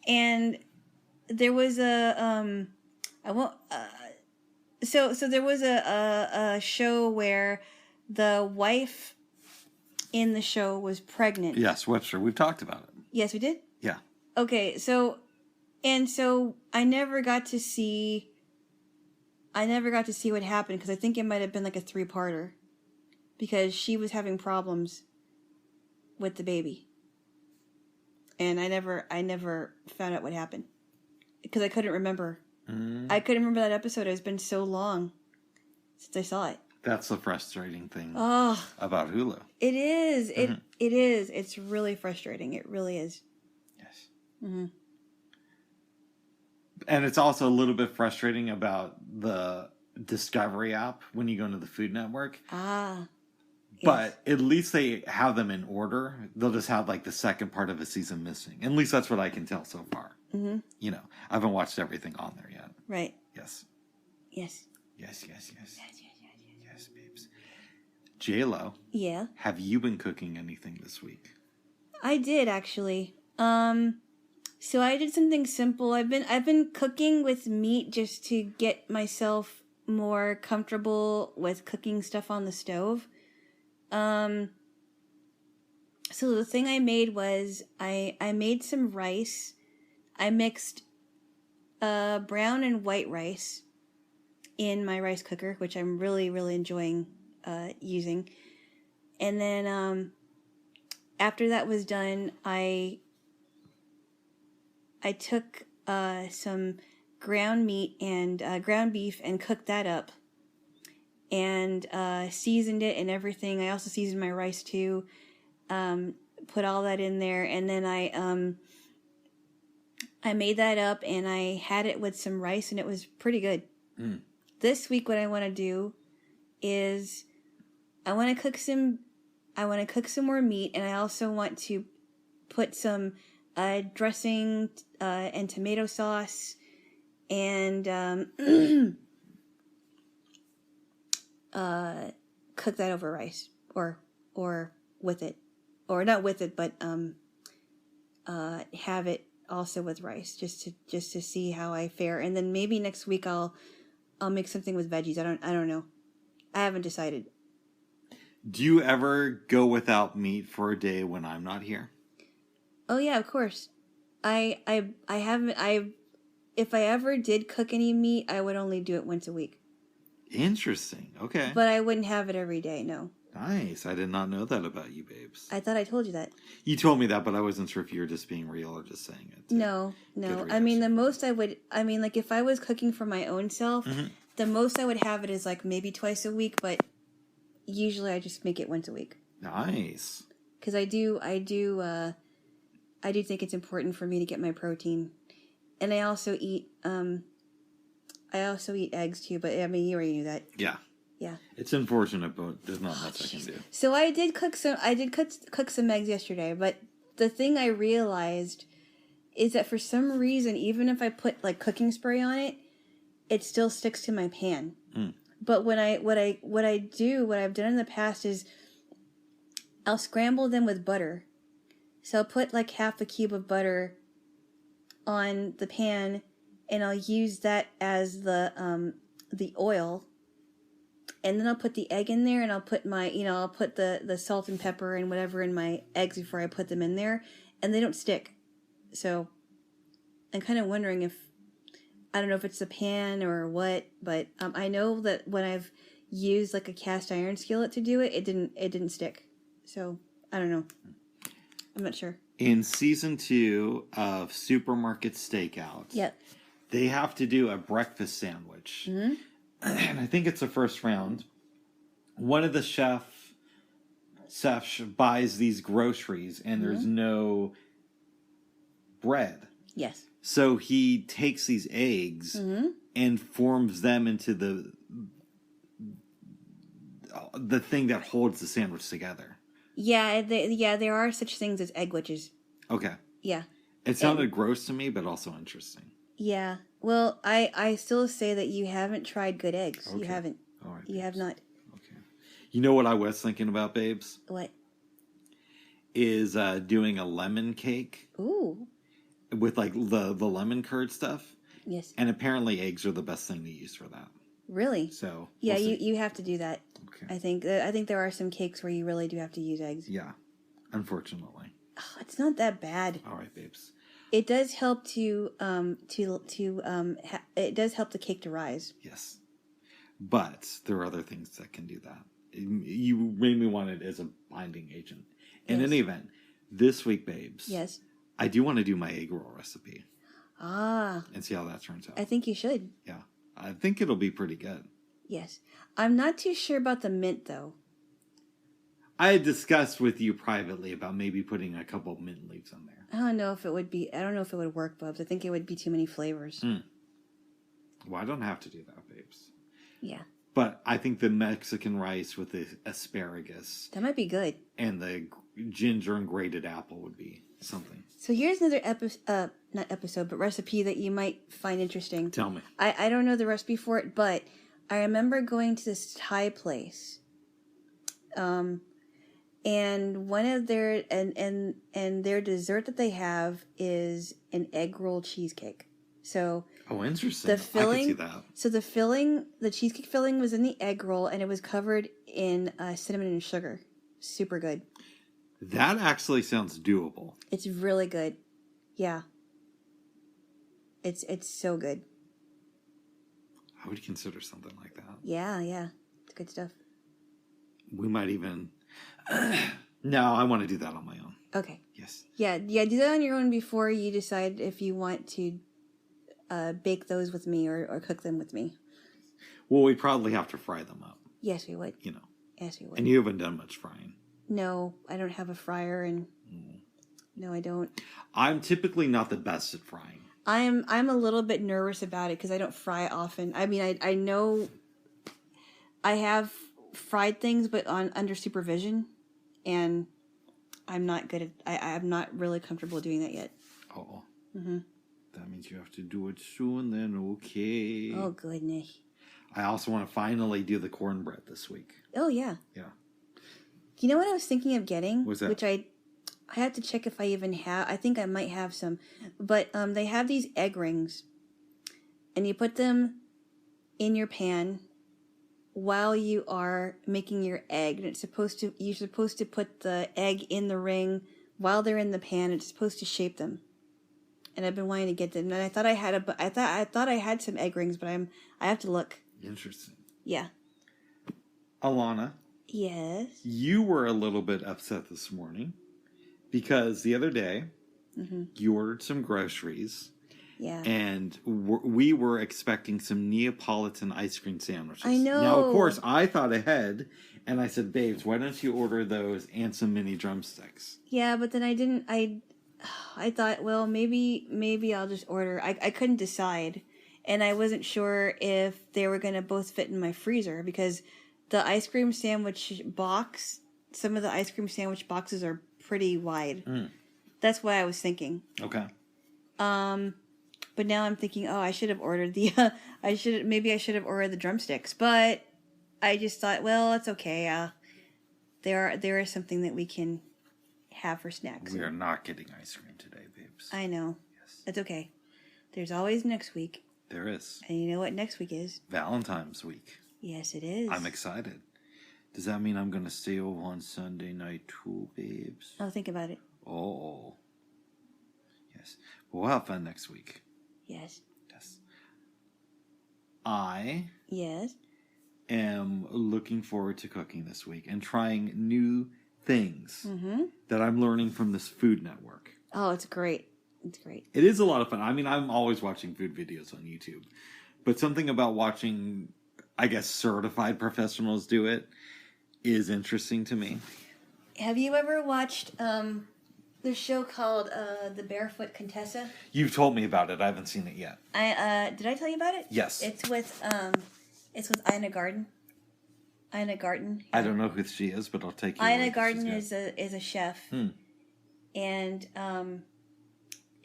And there was a, so there was a show where the wife in the show was pregnant. Yes, Webster. We've talked about it. Yes, we did? Yeah. Okay, so I never got to see what happened, because I think it might have been like a 3-parter, because she was having problems with the baby, and I never found out what happened, because I couldn't remember. I couldn't remember that episode. It's been so long since I saw it. That's the frustrating thing about Hulu. It is. It is. It's really frustrating. It really is. Yes. And it's also a little bit frustrating about the Discovery app when you go into the Food Network. But at least they have them in order. They'll just have like the second part of a season missing. At least that's what I can tell so far. You know, I haven't watched everything on there yet. Right. Yes. Yes. Yes, babes. Jaylo. Yeah. Have you been cooking anything this week? I did, actually. So I did something simple. I've been cooking with meat just to get myself more comfortable with cooking stuff on the stove. So the thing I made was I made some rice. I mixed brown and white rice in my rice cooker, which I'm really, really enjoying using. And then after that was done, I took some ground meat and ground beef and cooked that up, and seasoned it and everything. I also seasoned my rice too. Put all that in there, and then I made that up and I had it with some rice, and it was pretty good. This week, what I want to do is I want to cook some more meat, and I also want to put some dressing and tomato sauce and cook that over rice or with it, or not with it, but have it also with rice just to see how I fare. And then maybe next week I'll make something with veggies. I don't know. I haven't decided. Do you ever go without meat for a day when I'm not here? Oh yeah, of course. I haven't. If I ever did cook any meat, I would only do it once a week. Interesting. Okay. But I wouldn't have it every day. No. Nice. I did not know that about you, babes. I thought I told you that. You told me that, but I wasn't sure if you were just being real or just saying it. No. I mean, the most I would. I mean, like if I was cooking for my own self, the most I would have it is like maybe twice a week, but usually I just make it once a week. Nice. Because I do think it's important for me to get my protein, and I also eat eggs too. But I mean, you already knew that. Yeah. Yeah. It's unfortunate, but there's not much I can do. So I did cook some eggs yesterday, but the thing I realized is that for some reason, even if I put like cooking spray on it, it still sticks to my pan. But what I've done in the past is I'll scramble them with butter. So I'll put like half a cube of butter on the pan, and I'll use that as the oil. And then I'll put the egg in there, and I'll put I'll put the salt and pepper and whatever in my eggs before I put them in there, and they don't stick. So I'm kind of wondering I don't know if it's the pan or what, but I know that when I've used like a cast iron skillet to do it, it didn't stick. So I don't know. I'm not sure. In season 2 of Supermarket Stakeouts, yep, they have to do a breakfast sandwich. Mm-hmm. And I think it's the first round. One of the chefs buys these groceries, and there's no bread. Yes. So he takes these eggs and forms them into the thing that holds the sandwich together. Yeah, there are such things as egg witches. Okay. Yeah. It sounded gross to me, but also interesting. Yeah. Well, I still say that you haven't tried good eggs. Okay. You haven't. All right. You have not. Okay. You know what I was thinking about, babes? What? Is doing a lemon cake. Ooh. With like the lemon curd stuff. Yes. And apparently eggs are the best thing to use for that. Really? So yeah, we'll you have to do that. Okay. I think there are some cakes where you really do have to use eggs. Yeah. Unfortunately. Oh, it's not that bad. All right, babes. It does help it does help the cake to rise. Yes. But there are other things that can do that. You made me want it as a binding agent. In any event, this week, babes. Yes. I do want to do my egg roll recipe. Ah. And see how that turns out. I think you should. Yeah. I think it'll be pretty good. Yes. I'm not too sure about the mint, though. I had discussed with you privately about maybe putting a couple of mint leaves on there. I don't know if it would work, Bubs. I think it would be too many flavors. Well, I don't have to do that, babes. Yeah. But I think the Mexican rice with the asparagus. That might be good. And the ginger and grated apple would be something. So here's another recipe that you might find interesting. Tell me. I don't know the recipe for it, but I remember going to this Thai place. And one of their and their dessert that they have is an egg roll cheesecake. So interesting. The filling, I can see that. So the cheesecake filling was in the egg roll, and it was covered in cinnamon and sugar. Super good. That actually sounds doable. It's really good. Yeah. It's so good. I would consider something like that. Yeah. It's good stuff. We might even... No, I want to do that on my own. Okay. Yes. Yeah, do that on your own before you decide if you want to bake those with me or cook them with me. Well, we'd probably have to fry them up. Yes, we would. Yes, we would. And you haven't done much frying. No, I don't have a fryer, and no, I don't. I'm typically not the best at frying. I'm a little bit nervous about it because I don't fry often. I mean, I know I have fried things, but under supervision, and I'm not good at. I'm not really comfortable doing that yet. Oh. Mm-hmm. That means you have to do it soon. Then okay. Oh goodness. I also want to finally do the cornbread this week. Oh yeah. Yeah. You know what I was thinking of getting? What's that? Which I have to check if I even have. I think I might have some, but they have these egg rings, and you put them in your pan while you are making your egg, and you're supposed to put the egg in the ring while they're in the pan. It's supposed to shape them. And I've been wanting to get them, and I thought I had some egg rings, but I have to look. Interesting. Yeah. Alana. Yes. You were a little bit upset this morning because the other day you ordered some groceries. Yeah. And we were expecting some Neapolitan ice cream sandwiches. I know. Now, of course, I thought ahead, and I said, babes, why don't you order those and some mini drumsticks? Yeah, but then I didn't. I thought, well, maybe I'll just order. I couldn't decide, and I wasn't sure if they were going to both fit in my freezer because the ice cream sandwich box, some of the ice cream sandwich boxes are pretty wide. That's what I was thinking. Okay. But now I'm thinking, oh, I should have ordered the, I should have ordered the drumsticks. But I just thought, well, it's okay. There is something that we can have for snacks. We are not getting ice cream today, babes. I know. Yes. It's okay. There's always next week. There is. And you know what next week is? Valentine's week. Yes, it is. I'm excited. Does that mean I'm going to stay over on Sunday night too, babes? Oh, think about it. Oh. Yes. We'll have fun next week. Yes. Yes. I Yes. am looking forward to cooking this week and trying new things that I'm learning from this Food Network. Oh, it's great. It's great. It is a lot of fun. I mean, I'm always watching food videos on YouTube, but something about watching, I guess, certified professionals do it is interesting to me. Have you ever watched the show called The Barefoot Contessa? You've told me about it. I haven't seen it yet. Did I tell you about it? Yes. It's with Ina Garten. Ina Garten. I don't know who she is, but I'll take you. Ina Garten is a chef, and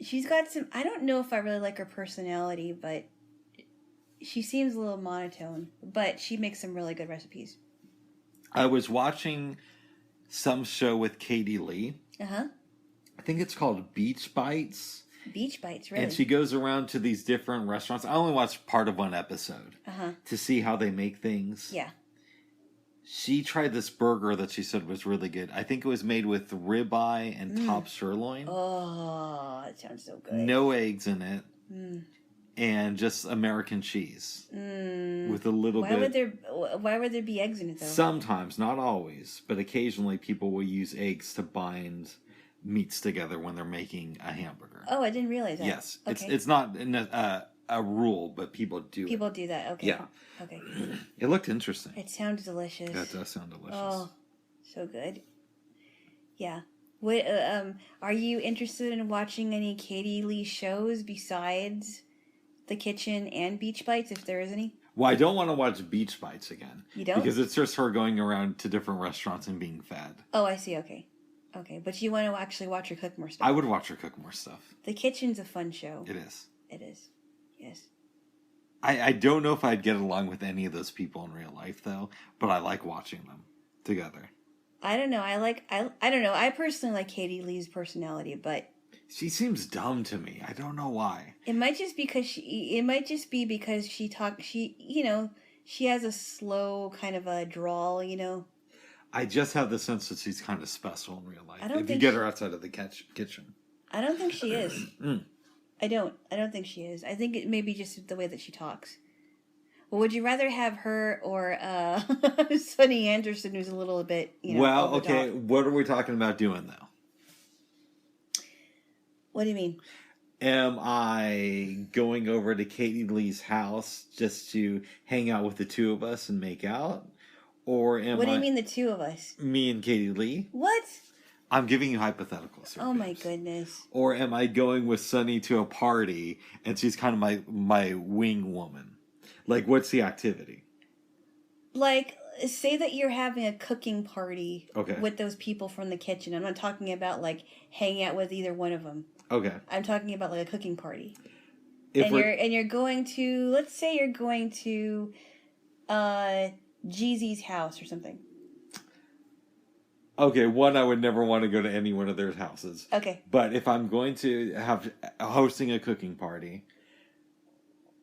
she's got some. I don't know if I really like her personality, but she seems a little monotone. But she makes some really good recipes. I was watching some show with Katie Lee. I think it's called Beach Bites. Beach Bites, really? And she goes around to these different restaurants. I only watched part of one episode to see how they make things. Yeah. She tried this burger that she said was really good. I think it was made with ribeye and top sirloin. Oh, that sounds so good. No eggs in it. And just American cheese. With a little bit... Why would there be eggs in it, though? Sometimes, not always. But occasionally people will use eggs to bind meats together when they're making a hamburger. Oh, I didn't realize that. Yes. Okay. It's not a rule, but people do People do that, okay. Yeah. Okay. It looked interesting. It sounds delicious. That does sound delicious. Oh, so good. Yeah. What, are you interested in watching any Katie Lee shows besides The Kitchen and Beach Bites, if there is any? Well, I don't want to watch Beach Bites again. You don't? Because it's just her going around to different restaurants and being fed. Oh, I see, okay. Okay, but you want to actually watch her cook more stuff. I would watch her cook more stuff. The Kitchen's a fun show. It is. It is. Yes. I don't know if I'd get along with any of those people in real life, though, but I like watching them together. I don't know. I don't know. I personally like Katie Lee's personality, but she seems dumb to me. I don't know why. It might just be because she talks. She has a slow kind of a drawl. I just have the sense that she's kind of special in real life. If you get her outside of the kitchen. I don't think she is. I don't think she is. I think it may be just the way that she talks. Well, would you rather have her or Sunny Anderson, who's a little bit, Well, okay. What are we talking about doing, though? What do you mean? Am I going over to Katie Lee's house just to hang out with the two of us and make out? Or am What do you mean the two of us? Me and Katie Lee. What? I'm giving you hypotheticals. Oh my goodness. Or am I going with Sunny to a party and she's kind of my wing woman? Like, what's the activity? Like, say that you're having a cooking party okay. with those people from the kitchen. I'm not talking about, like, hanging out with either one of them. Okay. I'm talking about, like, a cooking party. You're going to, let's say you're going to Jeezy's house or something. Okay, one, I would never want to go to any one of their houses. Okay. But if I'm going to hosting a cooking party,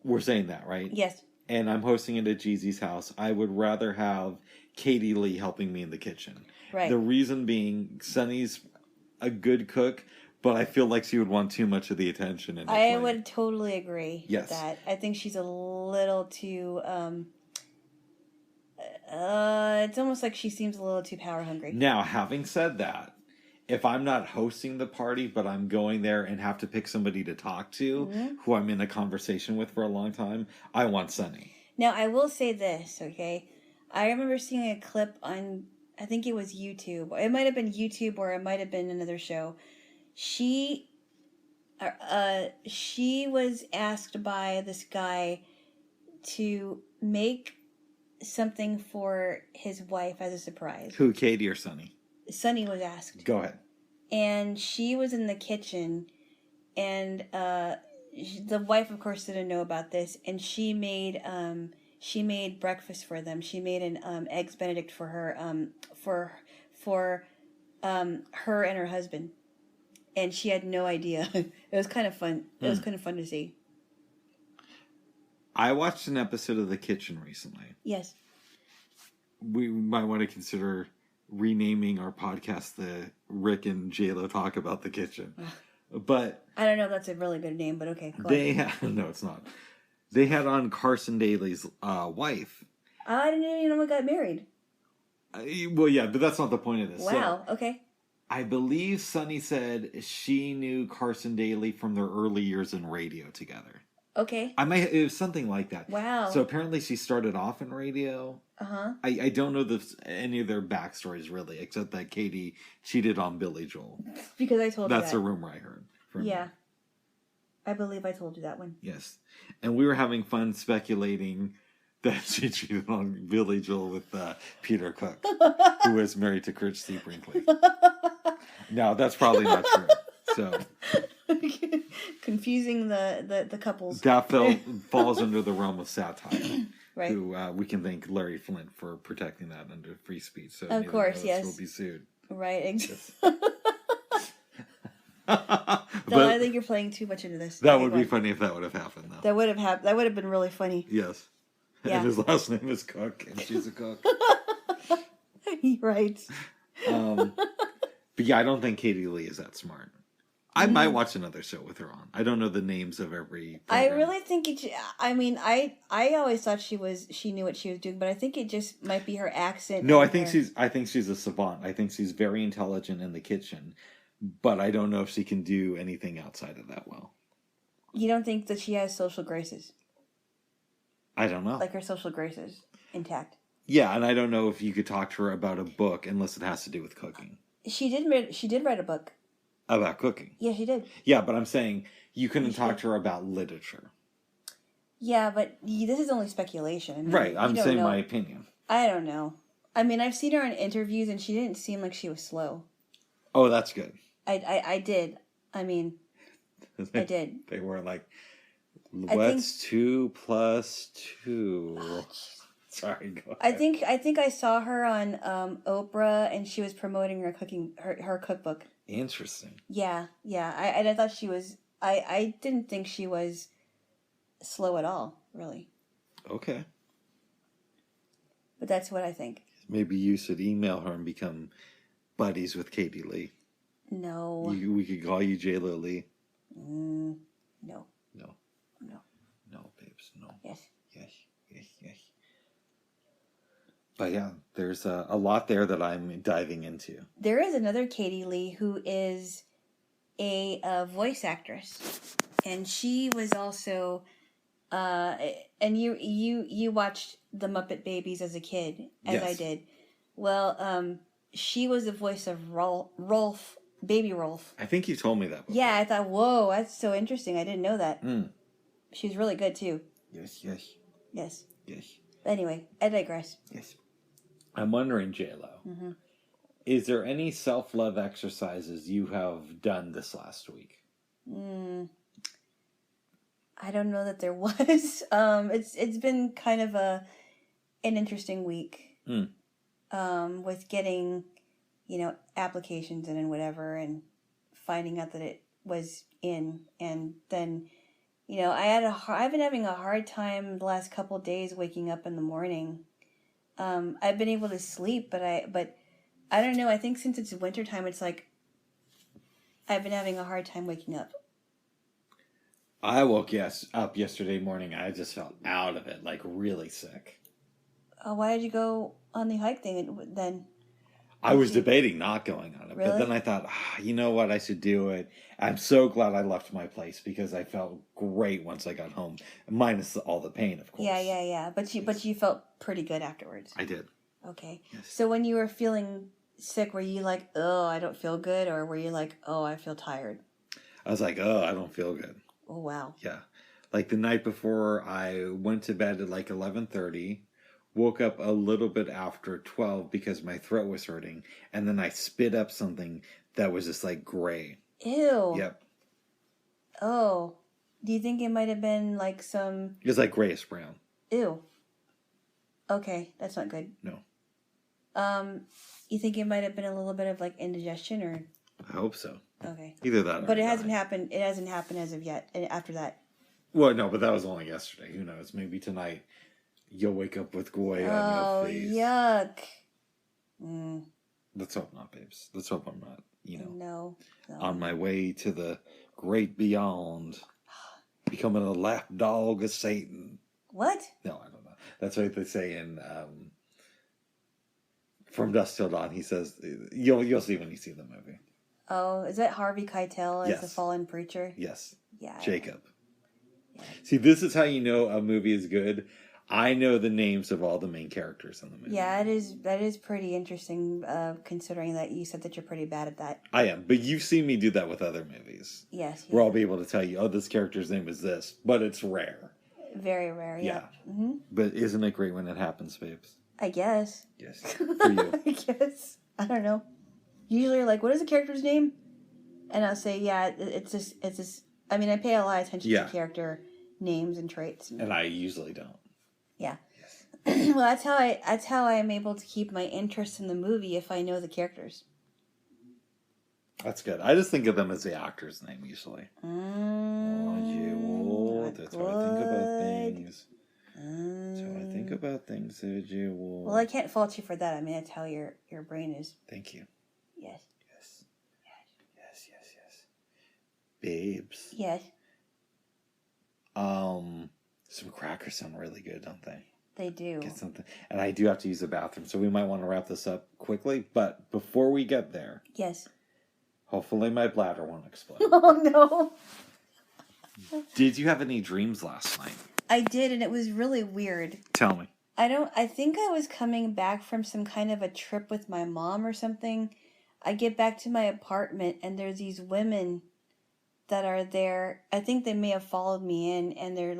we're saying that, right? Yes. And I'm hosting it at Jeezy's house, I would rather have Katie Lee helping me in the kitchen. Right. The reason being, Sunny's a good cook, but I feel like she would want too much of the attention. I would totally agree yes. with that. I think she's a little too... it's almost like she seems a little too power hungry. Now, having said that, if I'm not hosting the party, but I'm going there and have to pick somebody to talk to, who I'm in a conversation with for a long time, I want Sunny. Now, I will say this, okay? I remember seeing a clip on, I think it was YouTube. It might have been YouTube or it might have been another show. She was asked by this guy to make something for his wife as a surprise. Who, Katie or Sunny? Sunny was asked. Go ahead. And she was in the kitchen, and the wife, of course, didn't know about this, and she made breakfast for them. She made an eggs Benedict for her for her and her husband, and she had no idea. It was kind of fun. It was kind of fun to see. I watched an episode of The Kitchen recently. Yes. We might want to consider renaming our podcast the Rick and Jaylo Talk About the Kitchen. But I don't know if that's a really good name, but okay. No, it's not. They had on Carson Daly's wife. I didn't even know we got married. Well, yeah, but that's not the point of this. Wow. So, okay. I believe Sunny said she knew Carson Daly from their early years in radio together. Okay. It was something like that. Wow. So apparently she started off in radio. Uh-huh. I don't know any of their backstories really, except that Katie cheated on Billy Joel. Because I told you that. That's a rumor I heard. Yeah. Her. I believe I told you that one. Yes. And we were having fun speculating that she cheated on Billy Joel with Peter Cook, who was married to Kirsty Brinkley. No, that's probably not true. So... confusing the couples. That falls under the realm of satire. Right. Who we can thank Larry Flint for protecting that under free speech. So of course, yes, will be sued. Right. Yes. No, I think you're playing too much into this. That would be funny if that would have happened, though. That would have happened. That would have been really funny. Yes. Yeah. And his last name is Cook, and she's a cook. Right. But yeah, I don't think Katie Lee is that smart. I might watch another show with her on. I don't know the names of every program. I really think I always thought she knew what she was doing, but I think it just might be her accent. No, I think she's a savant. I think she's very intelligent in the kitchen, but I don't know if she can do anything outside of that well. You don't think that she has social graces? I don't know. Like her social graces intact. Yeah, and I don't know if you could talk to her about a book unless it has to do with cooking. She did write a book. About cooking. Yeah, she did. Yeah, but I'm saying you couldn't talk to her about literature. Yeah, but this is only speculation. I mean, right, I'm saying my opinion. I don't know. I mean, I've seen her in interviews, and she didn't seem like she was slow. Oh, that's good. I did. I mean, I did. They were like, what's 2 plus 2? Oh, sorry, go ahead. I think I saw her on Oprah, and she was promoting her her cookbook. Interesting. Yeah. I thought she was. I didn't think she was slow at all, really. Okay. But that's what I think. Maybe you should email her and become buddies with Katie Lee. No. We could call you Jaylo Lee. No. No. No. No, babes. No. Yes. Yes. But yeah, there's a lot there that I'm diving into. There is another Katie Lee who is a voice actress, and she was also, and you watched the Muppet Babies as a kid, as yes. I did. Well, she was the voice of Rolf, Baby Rolf. I think you told me that before. Yeah, I thought, whoa, that's so interesting. I didn't know that. She was really good too. Yes. But anyway, I digress. Yes. I'm wondering, Jaylo, is there any self-love exercises you have done this last week? I don't know that there was. It's been kind of an interesting week. With getting, applications in and whatever, and finding out that it was in, and then, I've been having a hard time the last couple of days waking up in the morning. I've been able to sleep, but I don't know. I think since it's wintertime, it's like I've been having a hard time waking up. I woke up yesterday morning. I just felt out of it, like really sick. Why did you go on the hike thing then? I was debating not going on it, really? But then I thought, you know what, I should do it. I'm so glad I left my place because I felt great once I got home, minus all the pain, of course. Yeah. But you felt pretty good afterwards. I did. Okay. Yes. So when you were feeling sick, were you like, oh, I don't feel good, or were you like, oh, I feel tired? I was like, oh, I don't feel good. Oh wow. Yeah, like the night before, I went to bed at like 11:30. Woke up a little bit after 12 because my throat was hurting. And then I spit up something that was just like gray. Ew. Yep. Oh. Do you think it might have been like some... It's like grayish brown. Ew. Okay, that's not good. No. You think it might have been a little bit of like indigestion or... I hope so. Okay. Either that or But it hasn't happened. It hasn't happened as of yet. After that. Well, no, but that was only yesterday. Who knows? Maybe tonight you'll wake up with goy on your face. Oh, yuck. Mm. Let's hope not, babes. Let's hope I'm not, No. on my way to the great beyond, becoming a lapdog of Satan. What? No, I don't know. That's what they say in From Dusk Till Dawn. He says, you'll see when you see the movie. Oh, is that Harvey Keitel as the fallen preacher? Yes. Yeah. Jacob. Yeah. See, this is how you know a movie is good. I know the names of all the main characters in the movie. Yeah, that is pretty interesting, considering that you said that you're pretty bad at that. I am, but you've seen me do that with other movies. Yes. Where I'll be able to tell you, this character's name is this, but it's rare. Very rare, yeah. Mm-hmm. But isn't it great when it happens, babes? I guess. Yes, for you. I guess. I don't know. Usually, like, what is the character's name? And I'll say, yeah, it's this. I mean, I pay a lot of attention to character names and traits. And I usually don't. Yeah. Yes. Well, that's how I'm able to keep my interest in the movie if I know the characters. That's good. I just think of them as the actor's name usually. That's how I think about things. That's how I think about things, Jaylo. Well, I can't fault you for that. I mean, that's how your brain is. Thank you. Yes. Yes. Babes. Yes. Some crackers sound really good, don't they? They do. Get something. And I do have to use the bathroom, so we might want to wrap this up quickly. But before we get there... Yes. Hopefully my bladder won't explode. Oh, no. Did you have any dreams last night? I did, and it was really weird. Tell me. I think I was coming back from some kind of a trip with my mom or something. I get back to my apartment, and there's these women that are there. I think they may have followed me in, and they're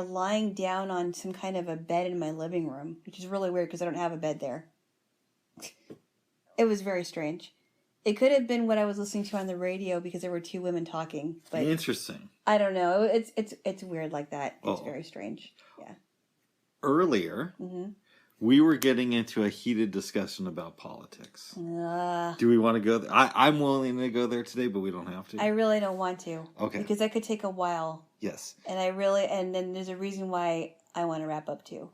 lying down on some kind of a bed in my living room, which is really weird because I don't have a bed there. It was very strange. It could have been what I was listening to on the radio because there were two women talking. But interesting. I don't know. It's weird like that. It's very strange. Yeah. Earlier, we were getting into a heated discussion about politics. Do we want to go there? I'm willing to go there today, but we don't have to. I really don't want to. Okay. Because that could take a while. Yes. And then there's a reason why I want to wrap up too.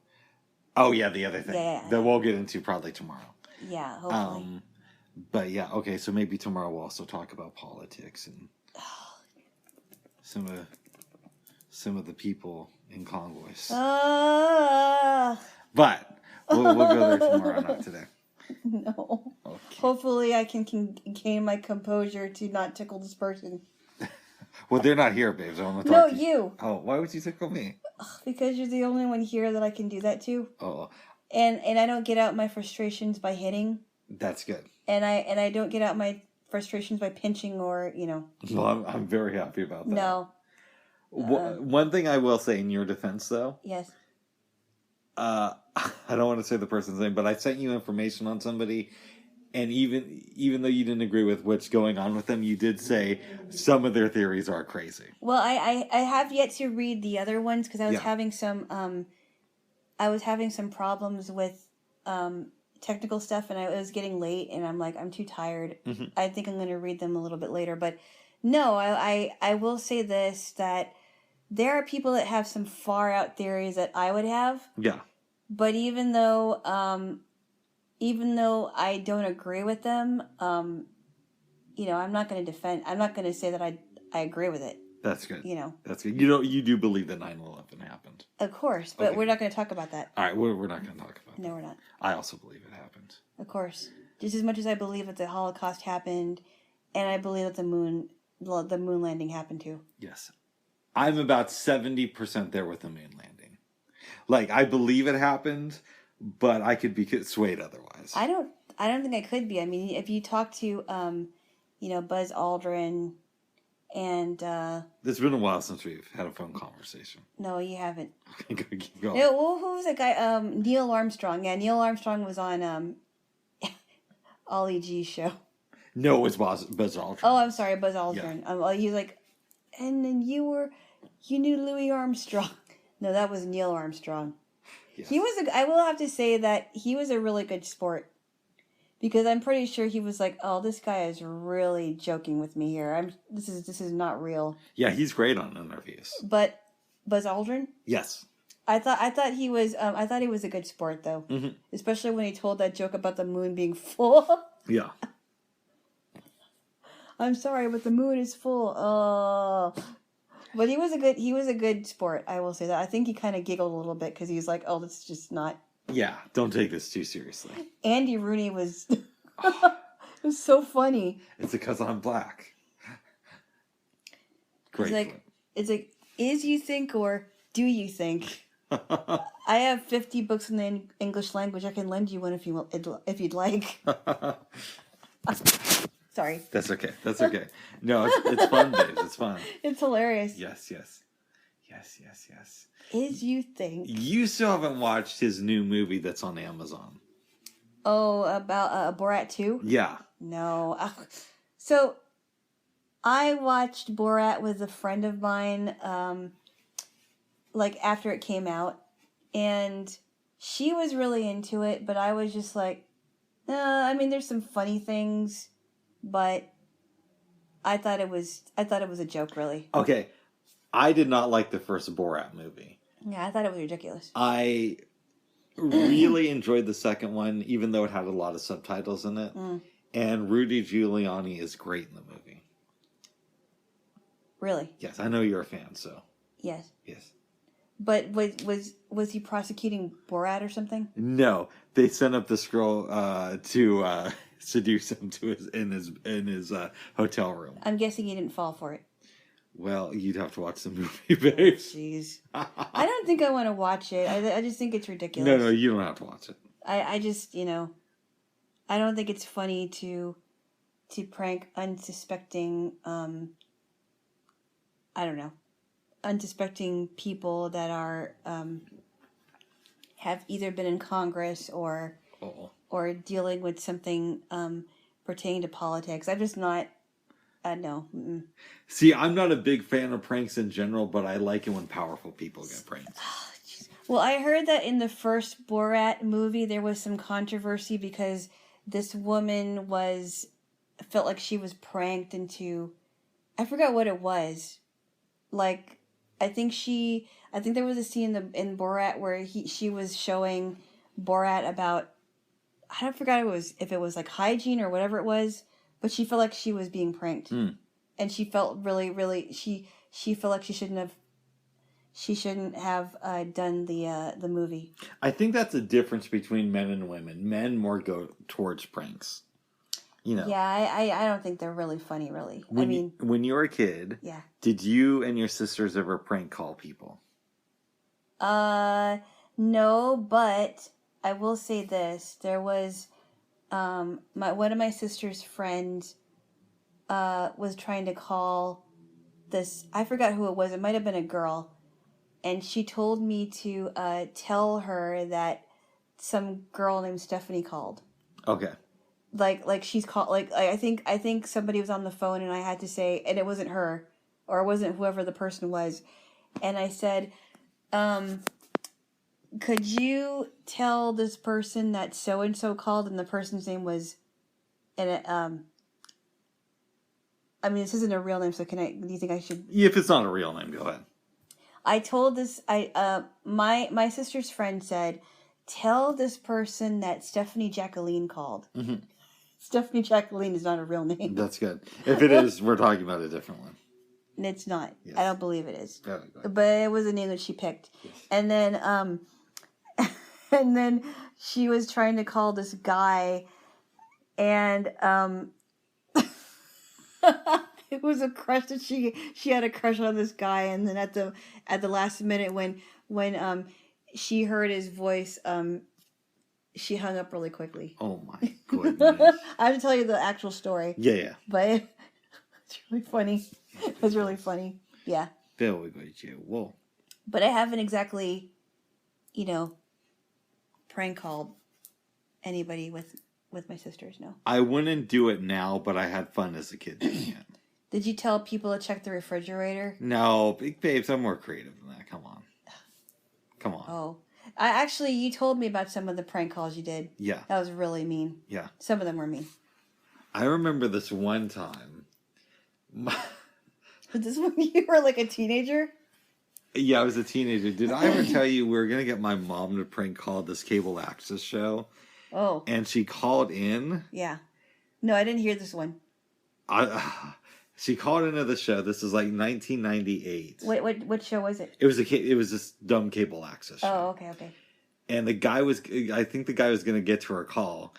Oh, yeah, the other thing. Yeah. That we'll get into probably tomorrow. Yeah, hopefully. But yeah, okay, so maybe tomorrow we'll also talk about politics and some of the people in convoys. But we'll go there tomorrow, not today. No. Okay. Hopefully I can gain my composure to not tickle this person. Well, they're not here, babes. I want to talk to you. You. Oh, why would you tickle me? Because you're the only one here that I can do that to. Oh. And I don't get out my frustrations by hitting. That's good. And I don't get out my frustrations by pinching or, Well, I'm very happy about that. No. One thing I will say in your defense, though. Yes. I don't want to say the person's name, but I sent you information on somebody, and even though you didn't agree with what's going on with them, you did say some of their theories are crazy. Well, I have yet to read the other ones because I was having some problems with technical stuff, and it was getting late, and I'm like, I'm too tired. Mm-hmm. I think I'm going to read them a little bit later. But no, I will say this, that there are people that have some far out theories that I would have. Yeah. But even though I don't agree with them, I'm not going to defend. I'm not going to say that I agree with it. That's good. That's good. You do believe that 9/11 happened. Of course, but we're not going to talk about that. All right, we're not going to talk about that. No, we're not. I also believe it happened. Of course. Just as much as I believe that the Holocaust happened, and I believe that the moon landing happened too. Yes. I'm about 70% there with the moon landing. Like, I believe it happened, but I could be swayed otherwise. I don't think I could be. I mean, if you talk to, Buzz Aldrin and... It's been a while since we've had a phone conversation. No, you haven't. Okay, keep going. No, well, who was that guy? Neil Armstrong. Yeah, Neil Armstrong was on Ollie G's show. No, it was Buzz Aldrin. Oh, I'm sorry, Buzz Aldrin. Yeah. He was like... and then you knew Louis Armstrong. No, that was Neil Armstrong. Yes. I will have to say that he was a really good sport. Because I'm pretty sure he was like, "Oh, this guy is really joking with me here. This is not real." Yeah, he's great on interviews. But Buzz Aldrin? Yes. I thought he was a good sport though. Mm-hmm. Especially when he told that joke about the moon being full. Yeah. I'm sorry, but the moon is full. Oh. But he was a good sport, I will say that. I think he kind of giggled a little bit because he was like, "Oh, this is just not." Yeah, don't take this too seriously. Andy Rooney was it was so funny. It's because I'm black. Great. It's like, is you think or do you think? I have 50 books in the English language. I can lend you one if you'd like. Sorry. That's okay. No, it's fun, babes. It's fun. It's hilarious. Yes. Is you think? You still haven't watched his new movie that's on Amazon. Oh, about Borat 2? Yeah. No. So, I watched Borat with a friend of mine, like after it came out, and she was really into it, but I was just like, I mean, there's some funny things, but I thought it was a joke, really. Okay. I did not like the first Borat movie. Yeah, I thought it was ridiculous. I really enjoyed the second one, even though it had a lot of subtitles in it. And Rudy Giuliani is great in the movie. Really? Yes, I know you're a fan, so. Yes. Yes. But was he prosecuting Borat or something? No, they sent up this girl to seduce him in his hotel room. I'm guessing he didn't fall for it. Well, you'd have to watch the movie, babe. Jeez. I don't think I want to watch it. I just think it's ridiculous. No, you don't have to watch it. I just, I don't think it's funny to prank unsuspecting, unsuspecting people that are, have either been in Congress or dealing with something pertaining to politics. I'm just not, no. Mm-mm. See, I'm not a big fan of pranks in general, but I like it when powerful people get pranked. Well, I heard that in the first Borat movie, there was some controversy because this woman felt like she was pranked into, I forgot what it was. Like, I think there was a scene in Borat where she was showing Borat about, I don't forgot if it was like hygiene or whatever it was, but she felt like she was being pranked. And she felt really, really, she felt like she shouldn't have done the movie. I think that's a difference between men and women. Men more go towards pranks. Yeah, I don't think they're really funny, really. When you were a kid, did you and your sisters ever prank call people? No, but I will say this. There was one of my sister's friends was trying to call this, I forgot who it was. It might have been a girl. And she told me to tell her that some girl named Stephanie called. Okay. Like she's called, like I think somebody was on the phone and I had to say, and it wasn't her or it wasn't whoever the person was. And I said, could you tell this person that so-and-so called, and the person's name was, this isn't a real name, so do you think I should? If it's not a real name, go ahead. I told this, my sister's friend said, tell this person that Stephanie Jacqueline called. Mm-hmm. Stephanie Jacqueline is not a real name. That's good. If it is, we're talking about a different one. It's not. Yes. I don't believe it is. Yeah, but it was a name that she picked. Yes. And then, and then she was trying to call this guy, and it was a crush that she had a crush on this guy, and then at the last minute when she heard his voice, she hung up really quickly. Oh my goodness! I have to tell you the actual story. Yeah. But it's really funny. It was really funny. Yeah. Very good. Whoa. But I haven't exactly, prank called anybody with my sisters. No. I wouldn't do it now, but I had fun as a kid doing it. Did you tell people to check the refrigerator? No, big babes, I'm more creative than that. Come on. Come on. Oh. You told me about some of the prank calls you did. Yeah. That was really mean. Yeah. Some of them were mean. I remember this one time. Was this when you were like a teenager? Yeah, I was a teenager. Did I ever tell you we were going to get my mom to prank call this cable access show? Oh. And she called in. Yeah. No, I didn't hear this one. She called into the show. This is like 1998. What show was it? It was this dumb cable access show. Oh, okay. And I think the guy was going to get to her call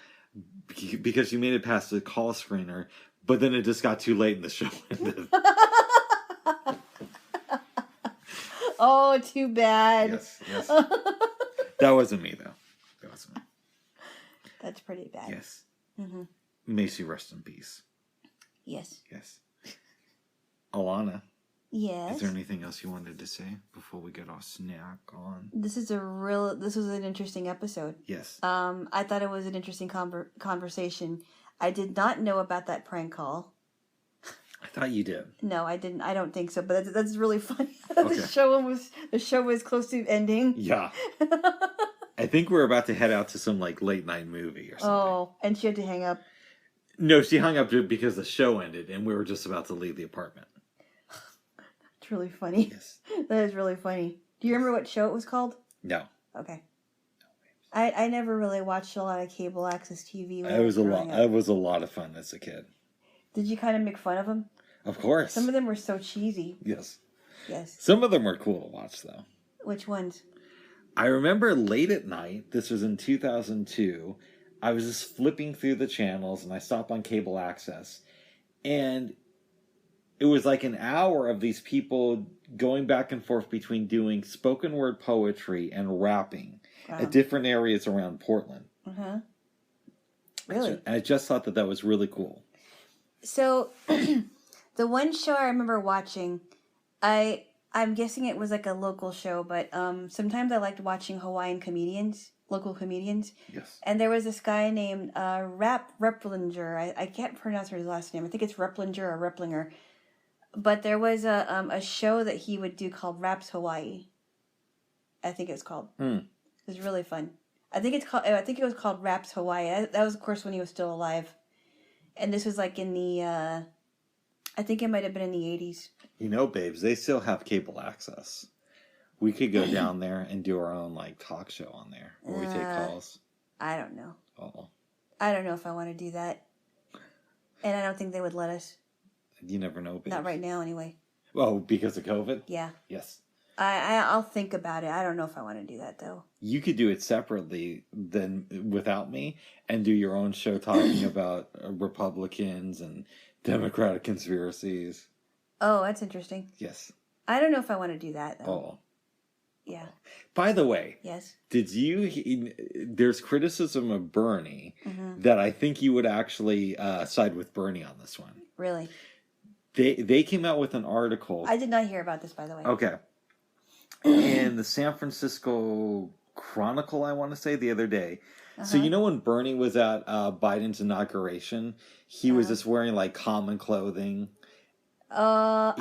because she made it past the call screener, but then it just got too late and the show ended. Oh, too bad. Yes. That wasn't me, though. That wasn't me. That's pretty bad. Yes. Mm-hmm. May she rest in peace. Yes. Alana. Yes. Is there anything else you wanted to say before we get our snack on? This was an interesting episode. Yes. I thought it was an interesting conversation. I did not know about that prank call. I thought you did. No, I didn't. I don't think so. But that's really funny. Okay. The show was close to ending. Yeah. I think we're about to head out to some like late night movie or something. Oh, and she had to hang up. No, she hung up because the show ended and we were just about to leave the apartment. It's really funny. Yes. That is really funny. Do you remember what show it was called? No. Okay. I never really watched a lot of cable access TV. It was a lot of fun as a kid. Did you kind of make fun of them? Of course. Some of them were so cheesy. Yes. Yes. Some of them were cool to watch, though. Which ones? I remember late at night, this was in 2002, I was just flipping through the channels and I stopped on cable access. And it was like an hour of these people going back and forth between doing spoken word poetry and rapping at different areas around Portland. Uh-huh. Really? And I just thought that was really cool. So, the one show I remember watching, I'm guessing it was like a local show, but sometimes I liked watching Hawaiian comedians, local comedians. Yes. And there was this guy named Replinger. I can't pronounce his last name. I think it's Replinger or Replinger. But there was a show that he would do called Raps Hawaii. I think it's called. It was really fun. I think it was called Raps Hawaii. That was, of course, when he was still alive. And this was like in the, I think it might have been in the 80s. You know, babes, they still have cable access. We could go down there and do our own like talk show on there where we take calls. I don't know. Oh. I don't know if I want to do that. And I don't think they would let us. You never know, babes. Not right now, anyway. Oh, because of COVID? Yeah. Yes. I'll think about it. I don't know if I want to do that, though. You could do it separately than without me and do your own show talking about Republicans and Democratic conspiracies. Oh, that's interesting. Yes. I don't know if I want to do that, though. Oh. Yeah. By the way. Yes. There's criticism of Bernie that I think you would actually side with Bernie on this one. Really? They came out with an article. I did not hear about this, by the way. Okay. In the San Francisco Chronicle, I want to say, the other day. So you know when Bernie was at Biden's inauguration, he was just wearing like common clothing. I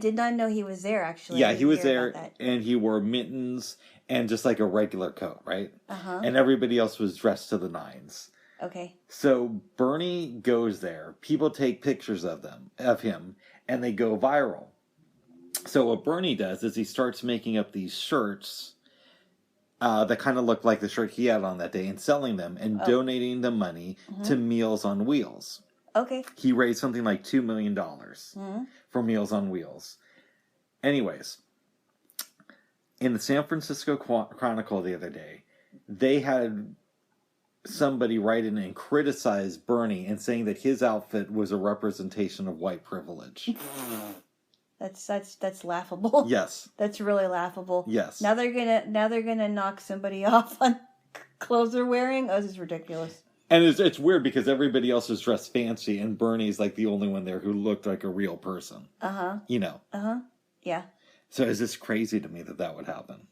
did not know he was there, actually. Yeah, he was there, and he wore mittens and just like a regular coat, right? And everybody else was dressed to the nines. Okay. So Bernie goes there. People take pictures of him, and they go viral. So what Bernie does is he starts making up these shirts that kind of look like the shirt he had on that day and selling them and donating the money to Meals on Wheels. Okay. He raised something like $2 million for Meals on Wheels. Anyways, in the San Francisco Chronicle the other day, they had somebody write in and criticize Bernie and saying that his outfit was a representation of white privilege. That's laughable. Yes. That's really laughable. Yes. Now they're gonna knock somebody off on clothes they're wearing. Oh, this is ridiculous. And it's weird because everybody else is dressed fancy and Bernie's like the only one there who looked like a real person. You know. Yeah. So it's just crazy to me that would happen.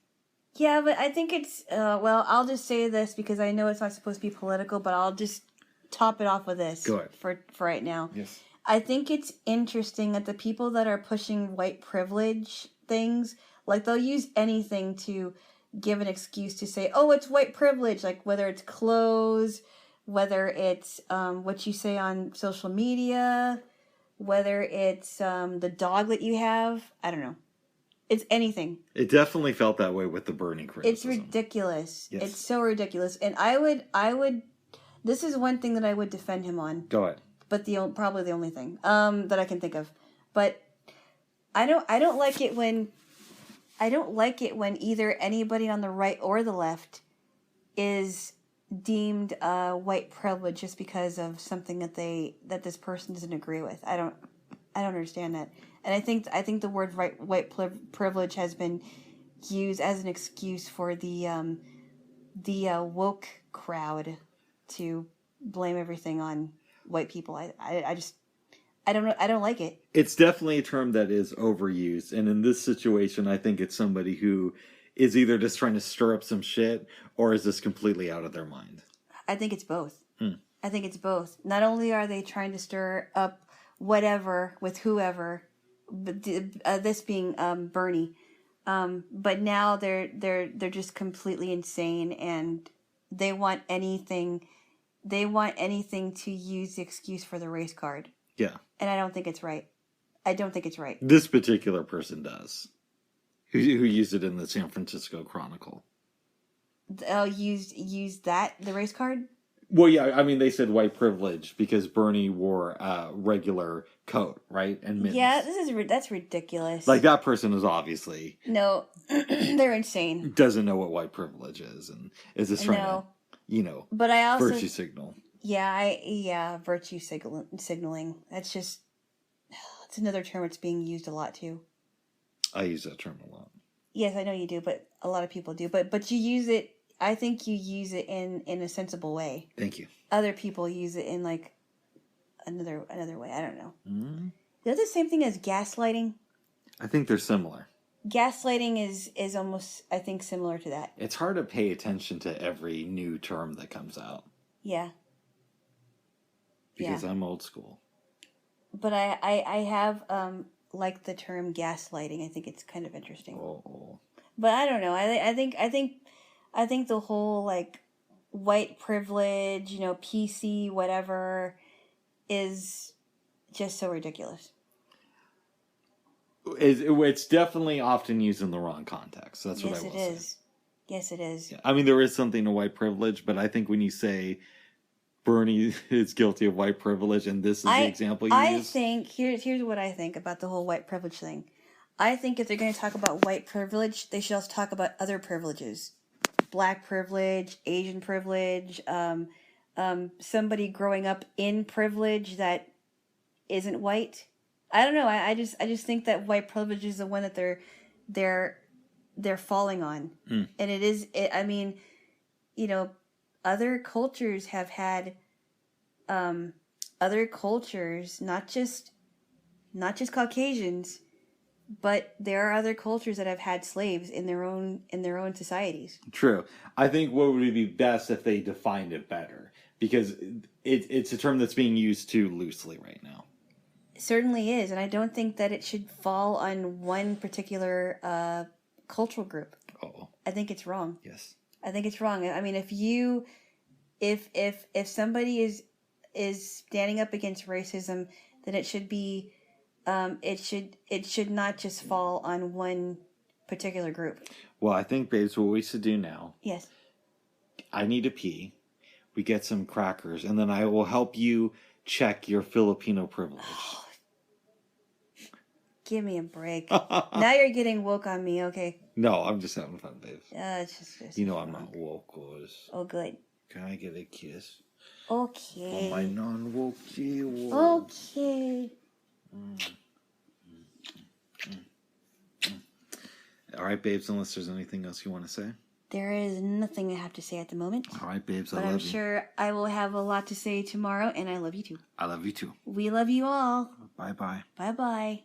Yeah, but I think it's well, I'll just say this because I know it's not supposed to be political, but I'll just top it off with this. Go ahead. For right now. Yes. I think it's interesting that the people that are pushing white privilege things, like they'll use anything to give an excuse to say, oh, it's white privilege, like whether it's clothes, whether it's what you say on social media, whether it's the dog that you have. I don't know. It's anything. It definitely felt that way with the Bernie criticism. It's ridiculous. Yes. It's so ridiculous. And I would, this is one thing that I would defend him on. Go ahead. But probably the only thing that I can think of. But I don't like it when either anybody on the right or the left is deemed white privilege just because of something that this person doesn't agree with. I don't understand that. And I think the word white privilege has been used as an excuse for the woke crowd to blame everything on white people. I don't know. I don't like it. It's definitely a term that is overused, and in this situation, I think it's somebody who is either just trying to stir up some shit or is just completely out of their mind. I think it's both. I think it's both. Not only are they trying to stir up whatever with whoever, but this being Bernie, but now they're just completely insane, and they want anything. They want anything to use the excuse for the race card. Yeah. And I don't think it's right. I don't think it's right. This particular person does. Who used it in the San Francisco Chronicle. Used that, the race card? Well, yeah, I mean, they said white privilege because Bernie wore a regular coat, right? And mittens. Yeah, that's ridiculous. Like, that person is obviously... No, they're insane. Doesn't know what white privilege is and is just trying to, but I also, virtue signal. Yeah, virtue signaling. That's just, it's another term that's being used a lot too. I use that term a lot. Yes, I know you do, but a lot of people do. But you use it, I think you use it in a sensible way. Thank you. Other people use it in like another way. I don't know. Mm-hmm. They're the same thing as gaslighting. I think they're similar. Gaslighting is almost, I think, similar to that. It's hard to pay attention to every new term that comes out. Yeah. Because I'm old school. But I have liked the term gaslighting. I think it's kind of interesting. Oh. But I don't know. I think the whole like white privilege, PC, whatever, is just so ridiculous. It's definitely often used in the wrong context. That's what I will say. Yes, it is. Yeah. I mean, there is something to white privilege, but I think when you say Bernie is guilty of white privilege and this is the example you use. I think, here's what I think about the whole white privilege thing. I think if they're going to talk about white privilege, they should also talk about other privileges. Black privilege, Asian privilege, somebody growing up in privilege that isn't white. I don't know. I just think that white privilege is the one that they're falling on, and it is. I mean, other cultures have had, other cultures, not just Caucasians, but there are other cultures that have had slaves in their own societies. True. I think what would be best if they defined it better, because it's a term that's being used too loosely right now. It certainly is, and I don't think that it should fall on one particular cultural group. Oh. I think it's wrong. Yes. I think it's wrong. I mean, if somebody is standing up against racism, then it should be, it should not just fall on one particular group. Well, I think, babes, what we should do now. Yes. I need to pee. We get some crackers, and then I will help you check your Filipino privilege. Give me a break. Now you're getting woke on me, okay? No, I'm just having fun, babes. It's just I'm not woke, cause. Oh, good. Can I get a kiss? Okay. For my non-woke Jaylo. Okay. All right, babes, unless there's anything else you want to say. There is nothing I have to say at the moment. All right, babes, I love you. you. But I'm sure I will have a lot to say tomorrow, and I love you too. I love you too. We love you all. Bye-bye. Bye-bye.